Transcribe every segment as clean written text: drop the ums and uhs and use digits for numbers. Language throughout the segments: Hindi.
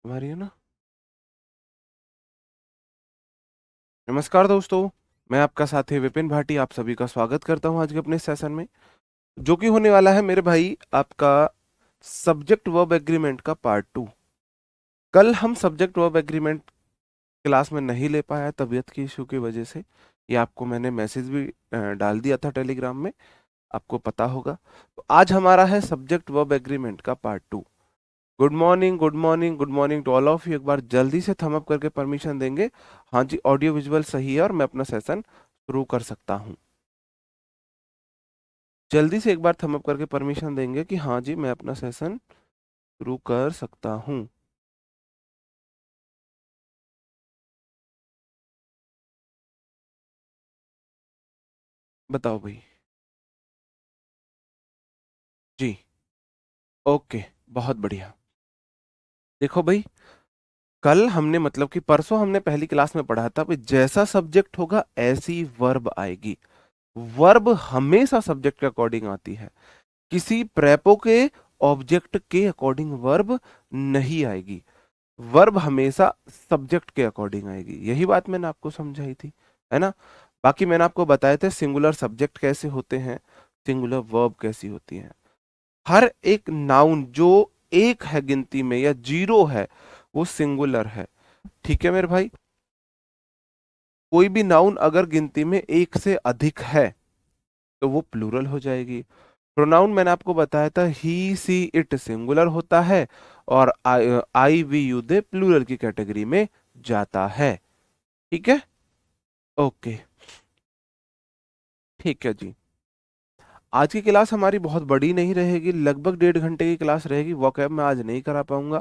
हमारी है ना। नमस्कार दोस्तों, मैं आपका साथी विपिन भाटी आप सभी का स्वागत करता हूं आज के अपने सेशन में, जो कि होने वाला है मेरे भाई आपका सब्जेक्ट वर्ब एग्रीमेंट का पार्ट 2। कल हम सब्जेक्ट वर्ब एग्रीमेंट क्लास में नहीं ले पाया तबीयत की इशू की वजह से। ये आपको मैंने मैसेज भी डाल दिया था टेलीग्राम में, आपको पता होगा। तो आज हमारा है सब्जेक्ट वर्ब एग्रीमेंट का part 2। Good morning, good morning, good morning to all of you. एक बार जल्दी से थम अप करके परमिशन देंगे। हाँ जी, ऑडियो विजुअल सही है और मैं अपना सेशन शुरू कर सकता हूँ। जल्दी से एक बार थम अप करके परमिशन देंगे कि हाँ जी, मैं अपना सेशन शुरू कर सकता हूँ। बताओ भाई। जी, ओके, बहुत बढ़िया। देखो भाई, कल हमने मतलब कि परसों हमने पहली क्लास में पढ़ा था भाई, जैसा सब्जेक्ट होगा ऐसी वर्ब आएगी। वर्ब हमेशा सब्जेक्ट के अकॉर्डिंग आती है, किसी प्रेपो के ऑब्जेक्ट के अकॉर्डिंग वर्ब नहीं आएगी। वर्ब हमेशा सब्जेक्ट के अकॉर्डिंग आएगी, यही बात मैंने आपको समझाई थी, है ना। बाकी मैंने आपको बताया था सिंगुलर सब्जेक्ट कैसे होते हैं, सिंगुलर वर्ब कैसी होती है। हर एक नाउन जो एक है गिनती में या जीरो है वो सिंगुलर है, ठीक है मेरे भाई। कोई भी नाउन अगर गिनती में एक से अधिक है तो वो प्लूरल हो जाएगी। प्रोनाउन मैंने आपको बताया था ही सी इट सिंगुलर होता है और आई वी यू दे प्लूरल की कैटेगरी में जाता है, ठीक है। ओके, ठीक है जी। आज की क्लास हमारी बहुत बड़ी नहीं रहेगी, लगभग 1.5 घंटे की क्लास रहेगी। वोकैब मैं आज नहीं करा पाऊंगा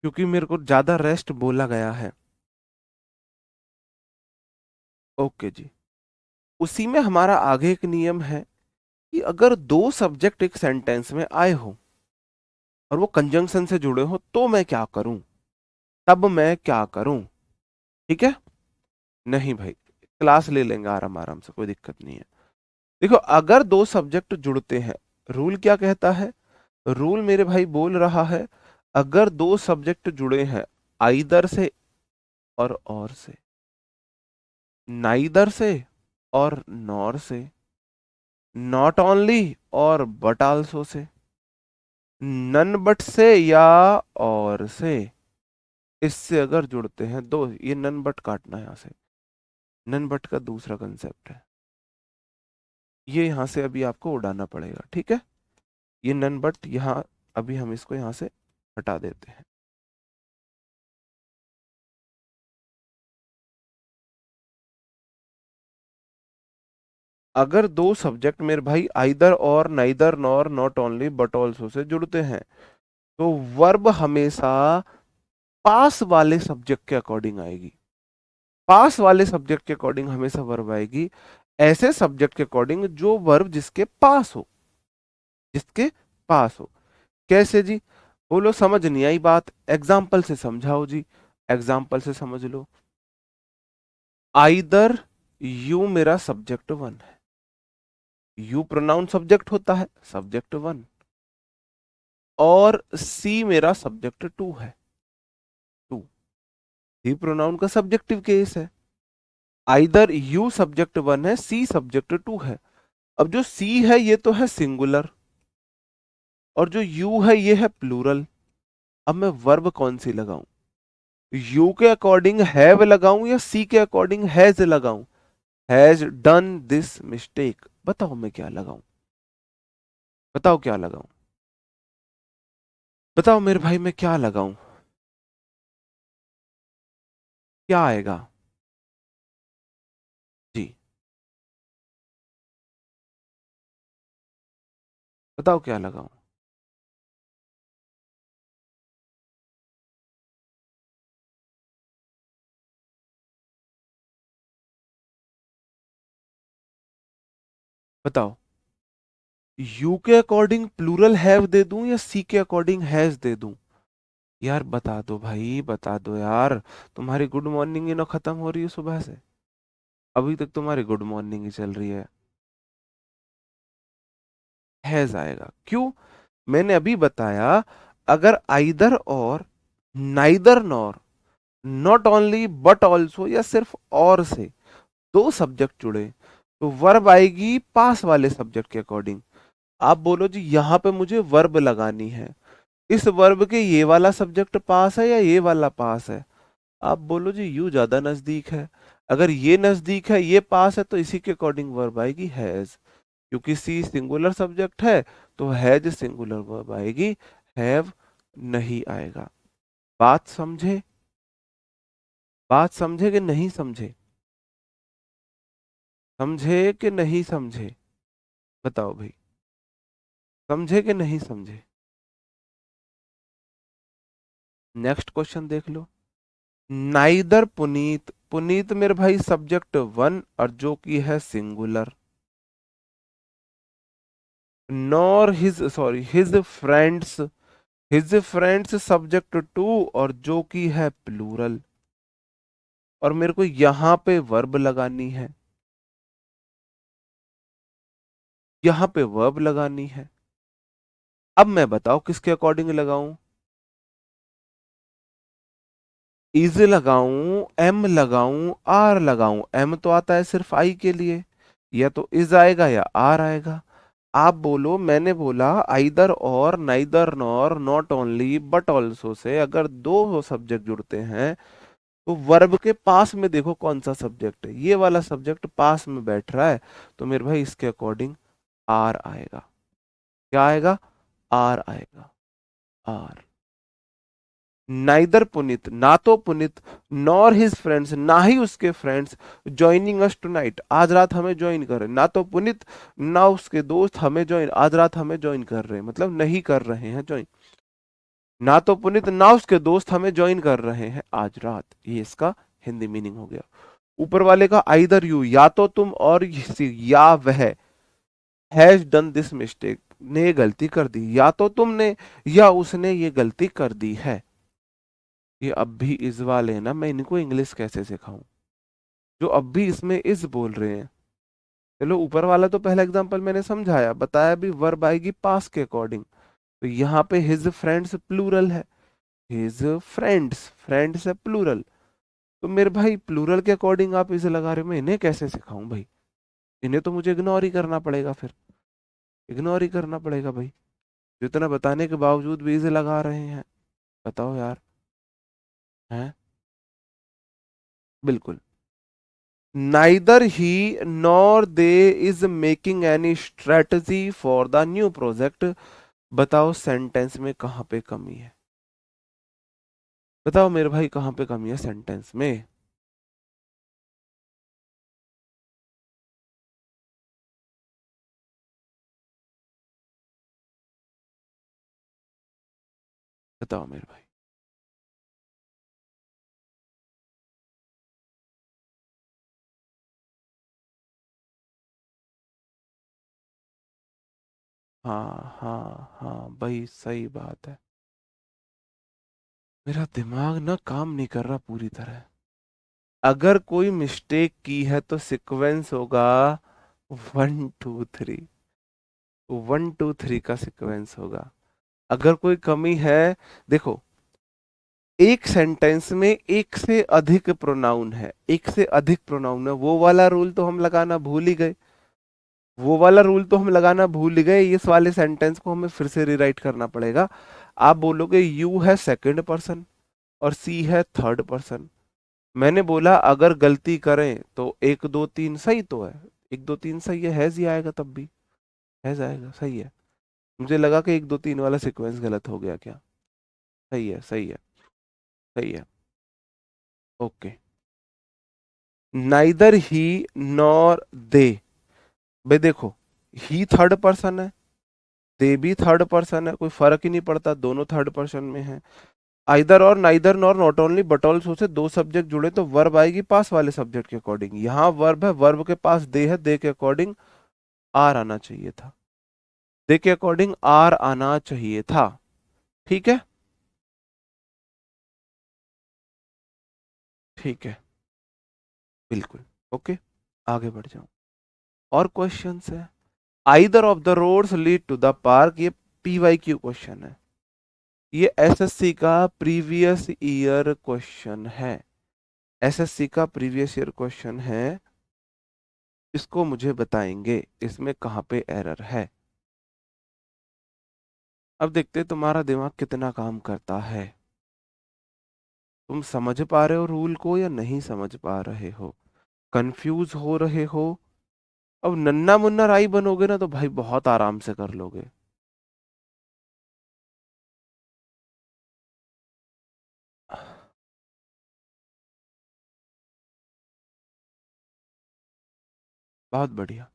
क्योंकि मेरे को ज्यादा रेस्ट बोला गया है। ओके जी। उसी में हमारा आगे एक नियम है कि अगर दो सब्जेक्ट एक सेंटेंस में आए हो और वो कंजंक्शन से जुड़े हो तो मैं क्या करूं, तब मैं क्या करूं, ठीक है। नहीं भाई, क्लास ले लेंगे आराम आराम से, कोई दिक्कत नहीं है। देखो, अगर दो सब्जेक्ट जुड़ते हैं, रूल क्या कहता है? रूल मेरे भाई बोल रहा है, अगर दो सब्जेक्ट जुड़े हैं आइदर से और से, नाइदर से और नॉर से, नॉट ओनली और but also say, none but से या और से, इससे अगर जुड़ते हैं दो, ये नन बट काटना है यहां से। नन बट का दूसरा कंसेप्ट है, ये यहां से अभी आपको उड़ाना पड़ेगा, ठीक है। ये नन बट यहाँ, अभी हम इसको यहां से हटा देते हैं। अगर दो सब्जेक्ट मेरे भाई आइदर और, neither nor, not only but also से जुड़ते हैं तो वर्ब हमेशा पास वाले सब्जेक्ट के अकॉर्डिंग आएगी। पास वाले सब्जेक्ट के अकॉर्डिंग हमेशा वर्ब आएगी, ऐसे सब्जेक्ट के अकॉर्डिंग जो वर्ब जिसके पास हो, जिसके पास हो। कैसे जी? बोलो, समझ नहीं आई बात? एग्जाम्पल से समझाओ जी, एग्जाम्पल से समझ लो। आइदर यू मेरा सब्जेक्ट वन है, यू प्रोनाउन सब्जेक्ट होता है, सब्जेक्ट वन, और सी मेरा सब्जेक्ट टू है, टू। सी प्रोनाउन का सब्जेक्टिव केस है। आइदर यू सब्जेक्ट वन है, सी सब्जेक्ट टू है। अब जो सी है ये तो है सिंगुलर, और जो यू है ये है प्लूरल। अब मैं वर्ब कौन सी लगाऊं? यू के अकॉर्डिंग हैव लगाऊं या सी के अकॉर्डिंग हैज लगाऊं? हैज डन दिस मिस्टेक, बताओ मैं क्या लगाऊं? बताओ क्या लगाऊं? बताओ मेरे भाई, मैं क्या लगाऊं? क्या आएगा? जी, बताओ क्या लगाऊं? बताओ, यू के अकॉर्डिंग प्लूरल हैव दे दूं या सी के अकॉर्डिंग हैज दे दूं? यार बता दो भाई, बता दो यार। तुम्हारी गुड मॉर्निंग ही ना खत्म हो रही है सुबह से, अभी तक तुम्हारी गुड मॉर्निंग ही चल रही है। हैज आएगा क्यों? मैंने अभी बताया, अगर आइदर और, neither nor, not only but also, या सिर्फ और से दो सब्जेक्ट जुड़े, तो वर्ब आएगी पास वाले सब्जेक्ट के अकॉर्डिंग। आप बोलो जी यहां पे मुझे वर्ब लगानी है, इस वर्ब के ये वाला सब्जेक्ट पास है या ये वाला पास है? आप बोलो जी यू ज्यादा नजदीक है। अगर ये नजदीक है, ये पास है, तो इसी के अकॉर्डिंग वर्ब आएगी हैज। क्योंकि सी सिंगुलर सब्जेक्ट है, तो हैज सिंगुलर वर्ब आएगी, हैव नहीं आएगा। बात समझे? बात समझे कि नहीं समझे? समझे कि नहीं समझे? बताओ भाई, समझे कि नहीं समझे? नेक्स्ट क्वेश्चन देख लो। नाइदर पुनीत, पुनीत मेरे भाई सब्जेक्ट वन और जो कि है singular, nor his, sorry his friends, his friends subject two और जो कि है प्लूरल, और मेरे को यहां पे वर्ब लगानी है, यहां पे वर्ब लगानी है। अब मैं बताओ किसके अकॉर्डिंग लगाऊं? इज लगाऊं, एम लगाऊं, आर लगाऊं? एम तो आता है सिर्फ आई के लिए, या तो इज आएगा या आर आएगा। आप बोलो, मैंने बोला आइदर और, neither nor, not only but also से अगर दो सब्जेक्ट जुड़ते हैं, तो वर्ब के पास में देखो कौन सा सब्जेक्ट है, ये वाला सब्जेक्ट पास में बैठ रहा है, तो मेरे भाई इसके अकॉर्डिंग आर आएगा। क्या आएगा? आर आएगा, आर। नाइदर पुनित, ना तो पुनित, नॉर हिज फ्रेंड्स, ना ही उसके फ्रेंड्स, ज्वाइनिंग अस टुनाइट, आज रात हमें ज्वाइन कर रहे हैं। ना तो पुनित ना उसके दोस्त हमें ज्वाइन, आज रात हमें ज्वाइन कर रहे हैं, मतलब नहीं कर रहे हैं ज्वाइन। ना तो पुनित ना उसके दोस्त हमें ज्वाइन कर रहे हैं आज रात, ये इसका हिंदी मीनिंग हो गया। ऊपर वाले का आइदर यू, या तो तुम और या वह, हैज डन दिस मिस्टेक, ने ये गलती कर दी, या तो तुमने या उसने ये गलती कर दी है। ये अब भी इस वाले हैं ना, मैं इनको इंग्लिश कैसे सिखाऊं जो अब भी इसमें इस बोल रहे हैं। चलो ऊपर वाला तो पहला एग्जांपल मैंने समझाया, बताया भी वर्ब आएगी पास के अकॉर्डिंग। तो यहाँ पे हिज फ्रेंड्स प्लूरल है, हिज फ्रेंड्स, फ्रेंड्स है प्लूरल, तो मेरे भाई प्लूरल के अकॉर्डिंग आप इसे लगा रहे हो, मैं इन्हें कैसे सिखाऊं भाई? इन्हें तो मुझे इग्नोर ही करना पड़ेगा, फिर इग्नोर ही करना पड़ेगा भाई, जो इतना बताने के बावजूद भी इसे लगा रहे हैं। बताओ यार, हैं? बिल्कुल। Neither he nor they is making any strategy for the new project. बताओ सेंटेंस में कहां पे कमी है? बताओ मेरे भाई कहां पे कमी है सेंटेंस में? बताओ मेरे भाई। हाँ हाँ हाँ भाई, सही बात है। मेरा दिमाग ना काम नहीं कर रहा पूरी तरह। अगर कोई मिस्टेक की है तो सीक्वेंस होगा 1 2 3, 1 2 3 का सीक्वेंस होगा। अगर कोई कमी है, देखो एक सेंटेंस में एक से अधिक प्रोनाउन है, एक से अधिक प्रोनाउन है, वो वाला रूल तो हम लगाना भूल ही गए, वो वाला रूल तो हम लगाना भूल ही गए, इस वाले सेंटेंस को हमें फिर से रिराइट करना पड़ेगा। आप बोलोगे यू है सेकंड पर्सन और सी है थर्ड पर्सन। मैंने बोला अगर गलती करें तो 1 2 3 सही तो है, 1 2 3 सही है, हैज ही आएगा तब भी, हैज आएगा, सही है। मुझे लगा कि 1 2 3 वाला सीक्वेंस गलत हो गया क्या? सही है, सही है, सही है। ओके। नाइदर ही नॉर दे, भाई देखो, ही थर्ड पर्सन है, दे भी थर्ड पर्सन है, कोई फर्क ही नहीं पड़ता, दोनों थर्ड पर्सन में है। आइदर और, neither nor, not only but also से दो सब्जेक्ट जुड़े तो वर्ब आएगी पास वाले सब्जेक्ट के अकॉर्डिंग। यहाँ वर्ब है, वर्ब के पास दे है, दे के अकॉर्डिंग आर आना चाहिए था, दे के अकॉर्डिंग आर आना चाहिए था। ठीक है, ठीक है, बिल्कुल। ओके, आगे बढ़ जाओ। और क्वेश्चंस है? Either of the roads lead to the park, ये पीवाईक्यू क्वेश्चन है। ये एसएससी का प्रीवियस ईयर क्वेश्चन है, एसएससी का प्रीवियस ईयर क्वेश्चन है। इसको मुझे बताएंगे इसमें कहाँ पे एरर है। अब देखते हैं तुम्हारा दिमाग कितना काम करता है, तुम समझ पा रहे हो रूल को या नहीं समझ पा रहे हो, कंफ्यूज हो रहे हो। अब नन्ना मुन्ना राई बनोगे ना तो भाई बहुत आराम से कर लोगे। बहुत बढ़िया,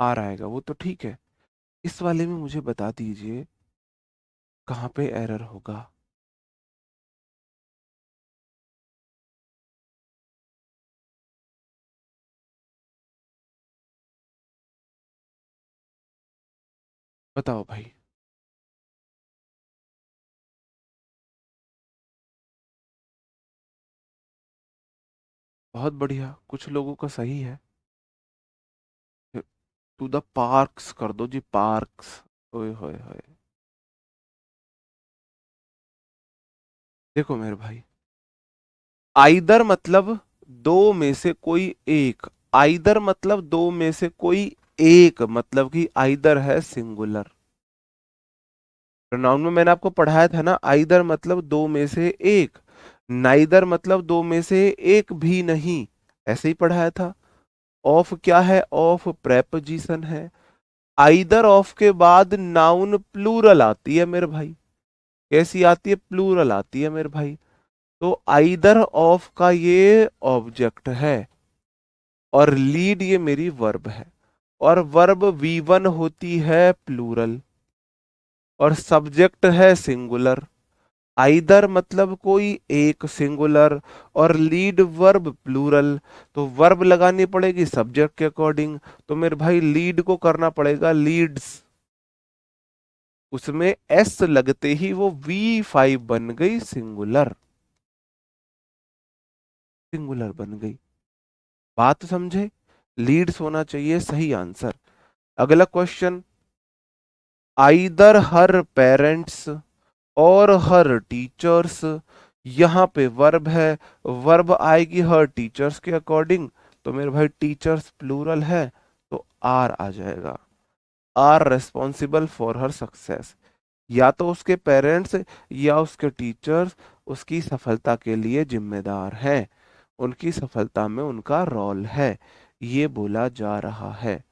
आ रहेगा वो तो ठीक है। इस वाले में मुझे बता दीजिए कहाँ पे एरर होगा। बताओ भाई। बहुत बढ़िया, कुछ लोगों का सही है। टू द पार्क्स कर दो जी, पार्क्स। ओए होए होए। देखो मेरे भाई, आइदर मतलब दो में से कोई एक, आइदर मतलब दो में से कोई एक, मतलब कि आइदर है सिंगुलर। प्रोनाउन में मैंने आपको पढ़ाया था ना, आइदर मतलब दो में से एक, नाइदर मतलब दो में से एक भी नहीं, ऐसे ही पढ़ाया था। ऑफ क्या है, ऑफ प्रेपोजिशन है। आइदर ऑफ के बाद नाउन प्लूरल आती है मेरे भाई। कैसी आती है, प्लूरल आती है मेरे भाई। तो आइदर ऑफ का ये ऑब्जेक्ट है और लीड ये मेरी वर्ब है, और वर्ब वी1 होती है प्लूरल और सब्जेक्ट है सिंगुलर। आइदर मतलब कोई एक सिंगुलर और लीड वर्ब प्लूरल, तो वर्ब लगानी पड़ेगी सब्जेक्ट के अकॉर्डिंग। तो मेरे भाई लीड को करना पड़ेगा लीड्स, उसमें एस लगते ही वो V5 बन गई सिंगुलर, सिंगुलर बन गई। बात समझे, लीड्स होना चाहिए सही आंसर। अगला क्वेश्चन, आइदर हर पेरेंट्स और हर टीचर्स, यहाँ पे वर्ब है, वर्ब आएगी हर टीचर्स के अकॉर्डिंग। तो मेरे भाई टीचर्स प्लूरल है तो आर आ जाएगा, are responsible for her success. या तो उसके पेरेंट्स या उसके टीचर्स उसकी सफलता के लिए जिम्मेदार हैं, उनकी सफलता में उनका रोल है, ये बोला जा रहा है।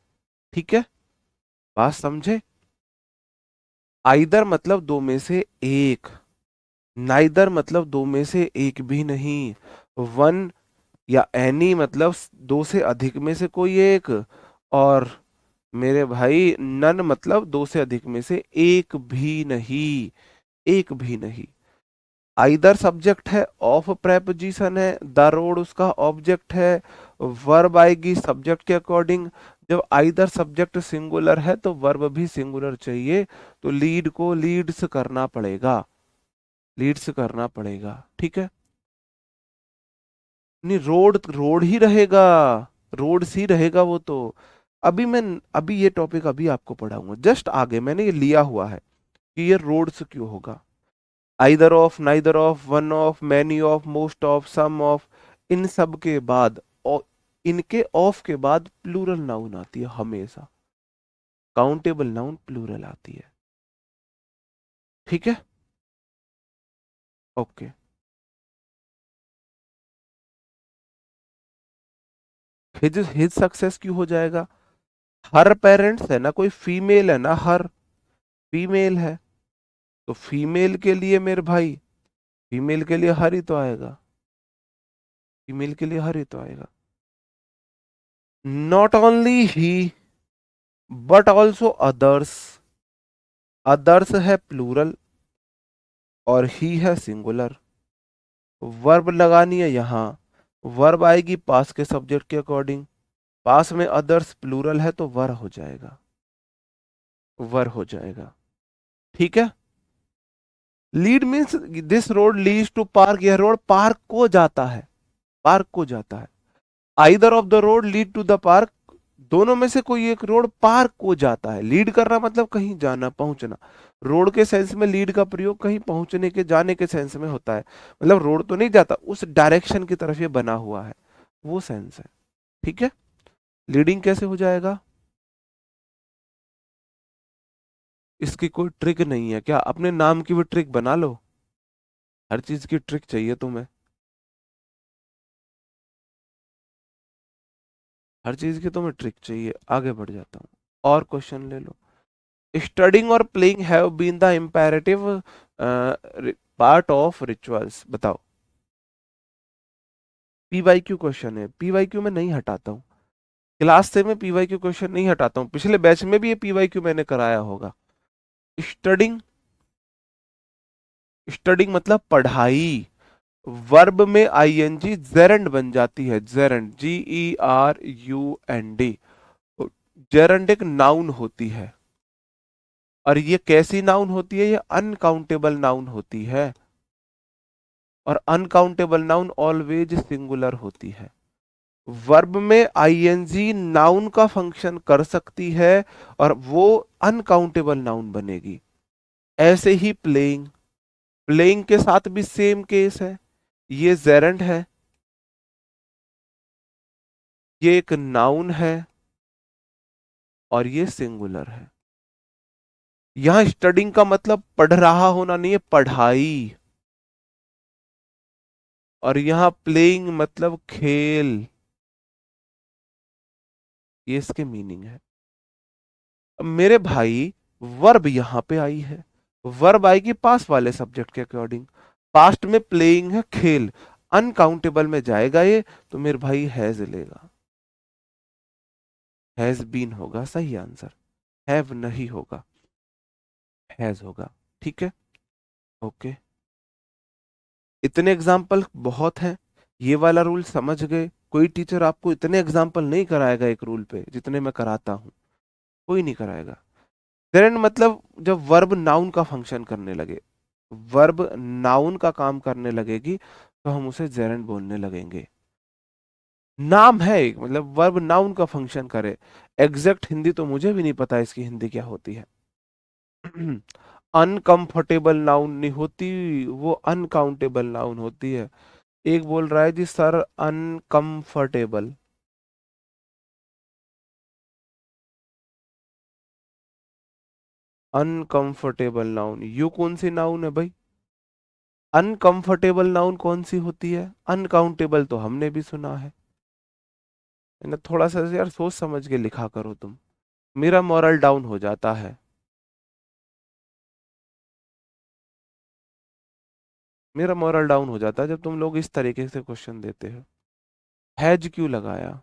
ठीक है, बात समझे। आइदर मतलब दो में से एक, नाइदर मतलब दो में से एक भी नहीं, वन या एनी मतलब दो से अधिक में से कोई एक, और मेरे भाई नन मतलब दो से अधिक में से एक भी नहीं, एक भी नहीं। आइदर सब्जेक्ट है, ऑफ प्रेपोजिशन है, द रोड उसका ऑब्जेक्ट है, वर्ब आएगी सब्जेक्ट के अकॉर्डिंग। जब आइदर सब्जेक्ट सिंगुलर है तो वर्ब भी सिंगुलर चाहिए, तो लीड को लीड्स करना पड़ेगा, लीड्स करना पड़ेगा। ठीक है, नहीं रोड रोड ही रहेगा, रोड ही रहेगा वो तो। अभी ये टॉपिक अभी आपको पढ़ाऊंगा, जस्ट आगे मैंने ये लिया हुआ है कि ये रोड्स क्यों होगा। Either of, neither of, one of, many of, most of, some of, इन सब के बाद और इनके ऑफ के बाद प्लूरल नाउन आती है हमेशा, काउंटेबल नाउन प्लूरल आती है। ठीक है, ओके। हिज सक्सेस क्यों हो जाएगा, हर पेरेंट्स है ना, कोई फीमेल है ना, हर फीमेल है, तो फीमेल के लिए मेरे भाई, फीमेल के लिए हर ही तो आएगा, फीमेल के लिए हर ही तो आएगा। Not only he but also others, others है प्लूरल और ही है सिंगुलर। वर्ब लगानी है यहाँ, वर्ब आएगी पास के सब्जेक्ट के अकॉर्डिंग, पास में अदर्स प्लूरल है तो वर हो जाएगा, वर हो जाएगा। ठीक है, lead means this road leads to park, यह रोड पार्क को जाता है, पार्क को जाता है। Either of the road lead to the park, दोनों में से कोई एक रोड पार को जाता है। लीड करना मतलब कहीं जाना, पहुंचना। रोड के सेंस में लीड का प्रयोग कहीं पहुंचने के, जाने के सेंस में होता है। मतलब रोड तो नहीं जाता, उस डायरेक्शन की तरफ ये बना हुआ है, वो सेंस है। ठीक है। लीडिंग कैसे हो जाएगा? इसकी कोई ट्रिक नहीं है क्या? अपने नाम की भी ट्रिक बना लो। हर चीज की ट्रिक चाहिए तुम्हें, हर चीज की तुम्हें ट्रिक चाहिए। आगे बढ़ जाता हूँ, और क्वेश्चन ले लो। स्टडिंग और playing have been the imperative part of rituals, बताओ। पीवाईक्यू क्वेश्चन है, पीवाईक्यू में नहीं हटाता हूँ। क्लास से मैं पीवाईक्यू क्वेश्चन नहीं हटाता हूँ, पिछले बैच में भी ये पीवाईक्यू मैंने कराया होगा। स्टडिंग, स्टडिंग मतलब पढ़ाई। वर्ब में आईएनजी जेरंड बन जाती है, जेरंड, GERUND। जेरंड एक नाउन होती है, और ये कैसी नाउन होती है? ये अनकाउंटेबल नाउन होती है, और अनकाउंटेबल नाउन ऑलवेज सिंगुलर होती है। वर्ब में आईएनजी नाउन का फंक्शन कर सकती है, और वो अनकाउंटेबल नाउन बनेगी। ऐसे ही प्लेइंग, प्लेइंग के साथ भी सेम केस है। ये जेरंड है, ये एक नाउन है, और ये सिंगुलर है। यहां स्टडिंग का मतलब पढ़ रहा होना नहीं है, पढ़ाई। और यहां प्लेइंग मतलब खेल, ये इसके मीनिंग है। अब मेरे भाई, वर्ब यहां पे आई है, वर्ब आएगी पास वाले सब्जेक्ट के अकॉर्डिंग। पास्ट में प्लेइंग है, खेल, अनकाउंटेबल में जाएगा ये, तो मेरे भाई हैज लेगा, हैज बीन होगा सही आंसर। हैव नहीं होगा, हैज होगा। ठीक है, ओके। इतने एग्जाम्पल बहुत हैं। ये वाला रूल समझ गए? कोई टीचर आपको इतने एग्जाम्पल नहीं कराएगा एक रूल पे जितने मैं कराता हूं, कोई नहीं कराएगा। जेरेंड मतलब जब वर्ब नाउन का फंक्शन करने लगे, वर्ब नाउन का काम करने लगेगी, तो हम उसे जेरेंड बोलने लगेंगे। नाम है एक, मतलब वर्ब नाउन का फंक्शन करे। एग्जैक्ट हिंदी तो मुझे भी नहीं पता इसकी हिंदी क्या होती है। अनकंफर्टेबल नाउन नहीं होती, वो अनकाउंटेबल नाउन होती है। एक बोल रहा है जी sir uncomfortable, uncomfortable noun, you कौन सी नाउन है भाई? अनकंफर्टेबल नाउन कौन सी होती है? अनकाउंटेबल तो हमने भी सुना है ना। थोड़ा सा यार सोच समझ के लिखा करो तुम, मेरा मॉरल डाउन हो जाता है, मेरा मॉरल डाउन हो जाता है जब तुम लोग इस तरीके से क्वेश्चन देते हो। हैज क्यों लगाया?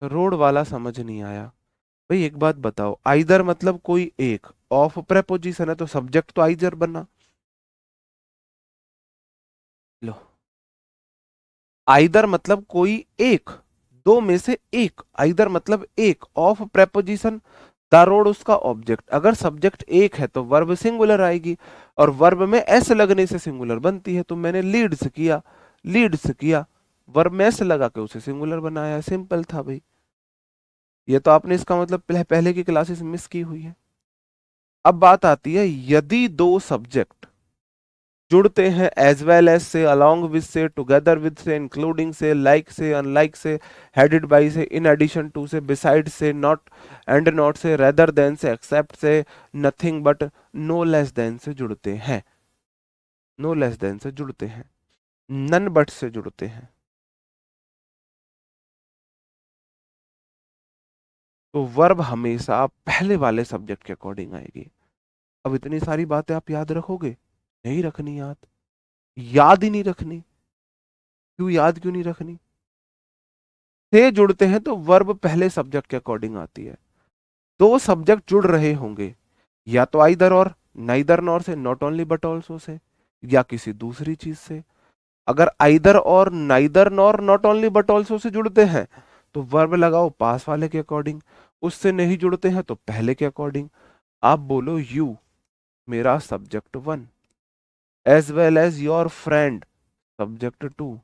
रोड वाला समझ नहीं आया। भाई एक बात बताओ, आइदर मतलब कोई एक, ऑफ प्रेपोजिशन है तो सब्जेक्ट तो आइदर बना। लो, आइदर मतलब कोई एक, दो में से एक, आइदर मतलब एक, ऑफ प्रेपोजिशन, द रोड उसका ऑब्जेक्ट। अगर सब्जेक्ट एक है तो वर्ब सिंगुलर आएगी, और वर्ब में एस लगने से सिंगुलर बनती है। तो मैंने लीड्स किया, लीड्स किया, वर्ब में एस लगा के उसे सिंगुलर बनाया, सिंपल था भाई। ये तो आपने इसका मतलब पहले की क्लासेस मिस की हुई है। अब बात आती है, यदि दो सब्जेक्ट जुड़ते हैं एज वेल एज से, अलोंग विद से, टुगेदर विद से, इंक्लूडिंग से, लाइक से, अनलाइक से, हेडेड बाय से, इन एडिशन टू से, बिसाइड से, नॉट एंड नॉट से, रेदर देन से, एक्सेप्ट से, nothing but, no less than से जुड़ते हैं, नो लेस देन से जुड़ते हैं, नन बट से जुड़ते हैं, तो वर्ब हमेशा पहले वाले सब्जेक्ट के अकॉर्डिंग आएगी। अब इतनी सारी बातें आप याद रखोगे? नहीं रखनी याद, याद ही नहीं रखनी। क्यों याद क्यों नहीं रखनी? से जुड़ते हैं तो वर्ब पहले सब्जेक्ट के अकॉर्डिंग आती है। दो सब्जेक्ट जुड़ रहे होंगे, या तो आइदर और, नाइदर नॉर से, नॉट ओनली बट ऑल्सो से, या किसी दूसरी चीज से। अगर आइदर और, neither nor, not only but also से जुड़ते हैं तो वर्ब लगाओ पास वाले के अकॉर्डिंग, उससे नहीं जुड़ते हैं तो पहले के अकॉर्डिंग। आप बोलो यू, मेरा subject one, as well as your friend, subject two,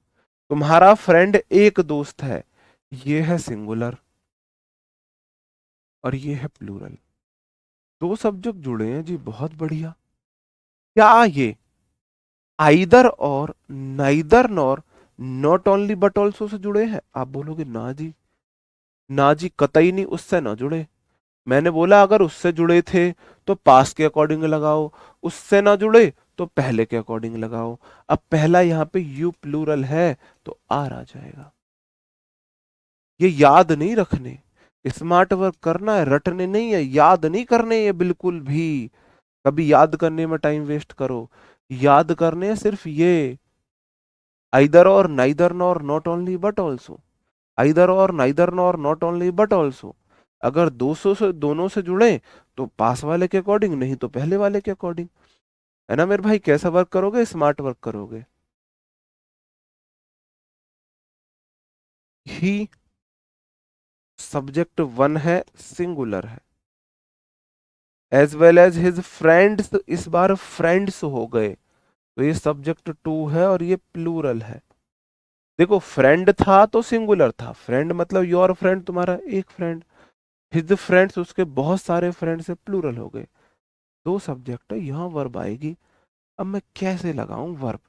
तुम्हारा फ्रेंड एक दोस्त है, ये है सिंगुलर, और ये है प्लूरल। दो सब्जेक्ट जुड़े हैं जी, बहुत बढ़िया। क्या ये आइदर और, neither nor, not only but also से जुड़े हैं? आप बोलोगे ना जी, ना जी, कतई नहीं, उससे ना जुड़े। मैंने बोला अगर उससे जुड़े थे तो पास के अकॉर्डिंग लगाओ, उससे ना जुड़े तो पहले के अकॉर्डिंग लगाओ। अब पहला यहाँ पे यू प्लूरल है तो आर आ जाएगा। ये याद नहीं रखने, स्मार्ट वर्क करना है, रटने नहीं है, याद नहीं करने ये बिल्कुल भी। कभी याद करने में टाइम वेस्ट करो, याद करने हैं सिर्फ ये आइदर और, neither nor, not only but also. Either और, neither nor, not only but also. अगर 200 से दोनों से जुड़े तो पास वाले के अकॉर्डिंग, नहीं तो पहले वाले के अकॉर्डिंग। है ना मेरे भाई? कैसा वर्क करोगे? स्मार्ट वर्क करोगे। ही सब्जेक्ट वन है, सिंगुलर है। As well as his friends, इस बार फ्रेंड्स हो गए तो ये सब्जेक्ट टू है और ये प्लूरल है। देखो फ्रेंड था तो सिंगुलर था, फ्रेंड मतलब योर फ्रेंड, तुम्हारा एक फ्रेंड। हिज फ्रेंड्स, उसके बहुत सारे फ्रेंड से प्लूरल हो गए। दो सब्जेक्ट है, यहाँ वर्ब आएगी। अब मैं कैसे लगाऊं वर्ब?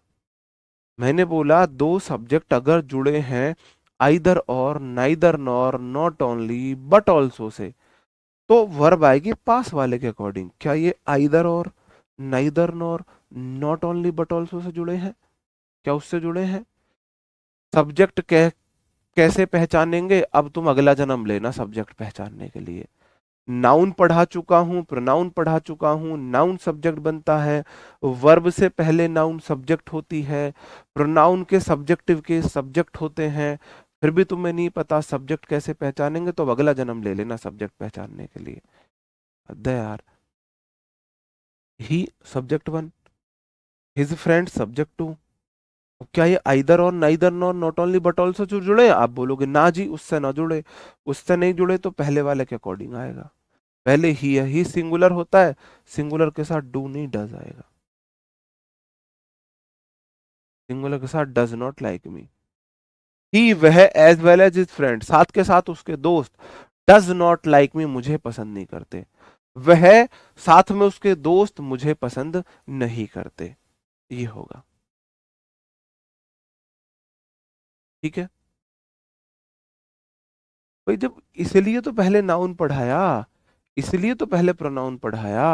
मैंने बोला दो सब्जेक्ट अगर जुड़े हैं आइदर और, neither nor, not only but also से, तो वर्ब आएगी पास वाले के अकॉर्डिंग। क्या ये आइदर और, neither nor, not only but also से जुड़े हैं? क्या उससे जुड़े हैं? सब्जेक्ट कैसे पहचानेंगे? अब तुम अगला जन्म लेना सब्जेक्ट पहचानने के लिए। नाउन पढ़ा चुका हूं, प्रोनाउन पढ़ा चुका हूं। नाउन सब्जेक्ट बनता है, वर्ब से पहले नाउन सब्जेक्ट होती है, प्रोनाउन के सब्जेक्टिव के सब्जेक्ट होते हैं। फिर भी तुम्हें नहीं पता सब्जेक्ट कैसे पहचानेंगे, तो अब अगला जन्म ले लेना सब्जेक्ट पहचानने के लिए। They are, he subject one, his friend subject two. क्या ये आइदर और, neither nor, not only but also जो जुड़े? आप बोलोगे ना जी, उससे ना जुड़े। उससे नहीं जुड़े तो पहले वाले के अकॉर्डिंग आएगा। पहले ही है, ही सिंगुलर होता है, सिंगुलर के साथ डू नहीं डज आएगा। सिंगुलर के साथ does not like me. He वह, as well as his friend, साथ के साथ उसके दोस्त, डज नॉट लाइक मी, मुझे पसंद नहीं करते। वह, साथ में उसके दोस्त मुझे पसंद नहीं करते। ये होगा। ठीक है भाई, जब इसलिए तो पहले नाउन पढ़ाया, इसलिए तो पहले प्रोनाउन पढ़ाया।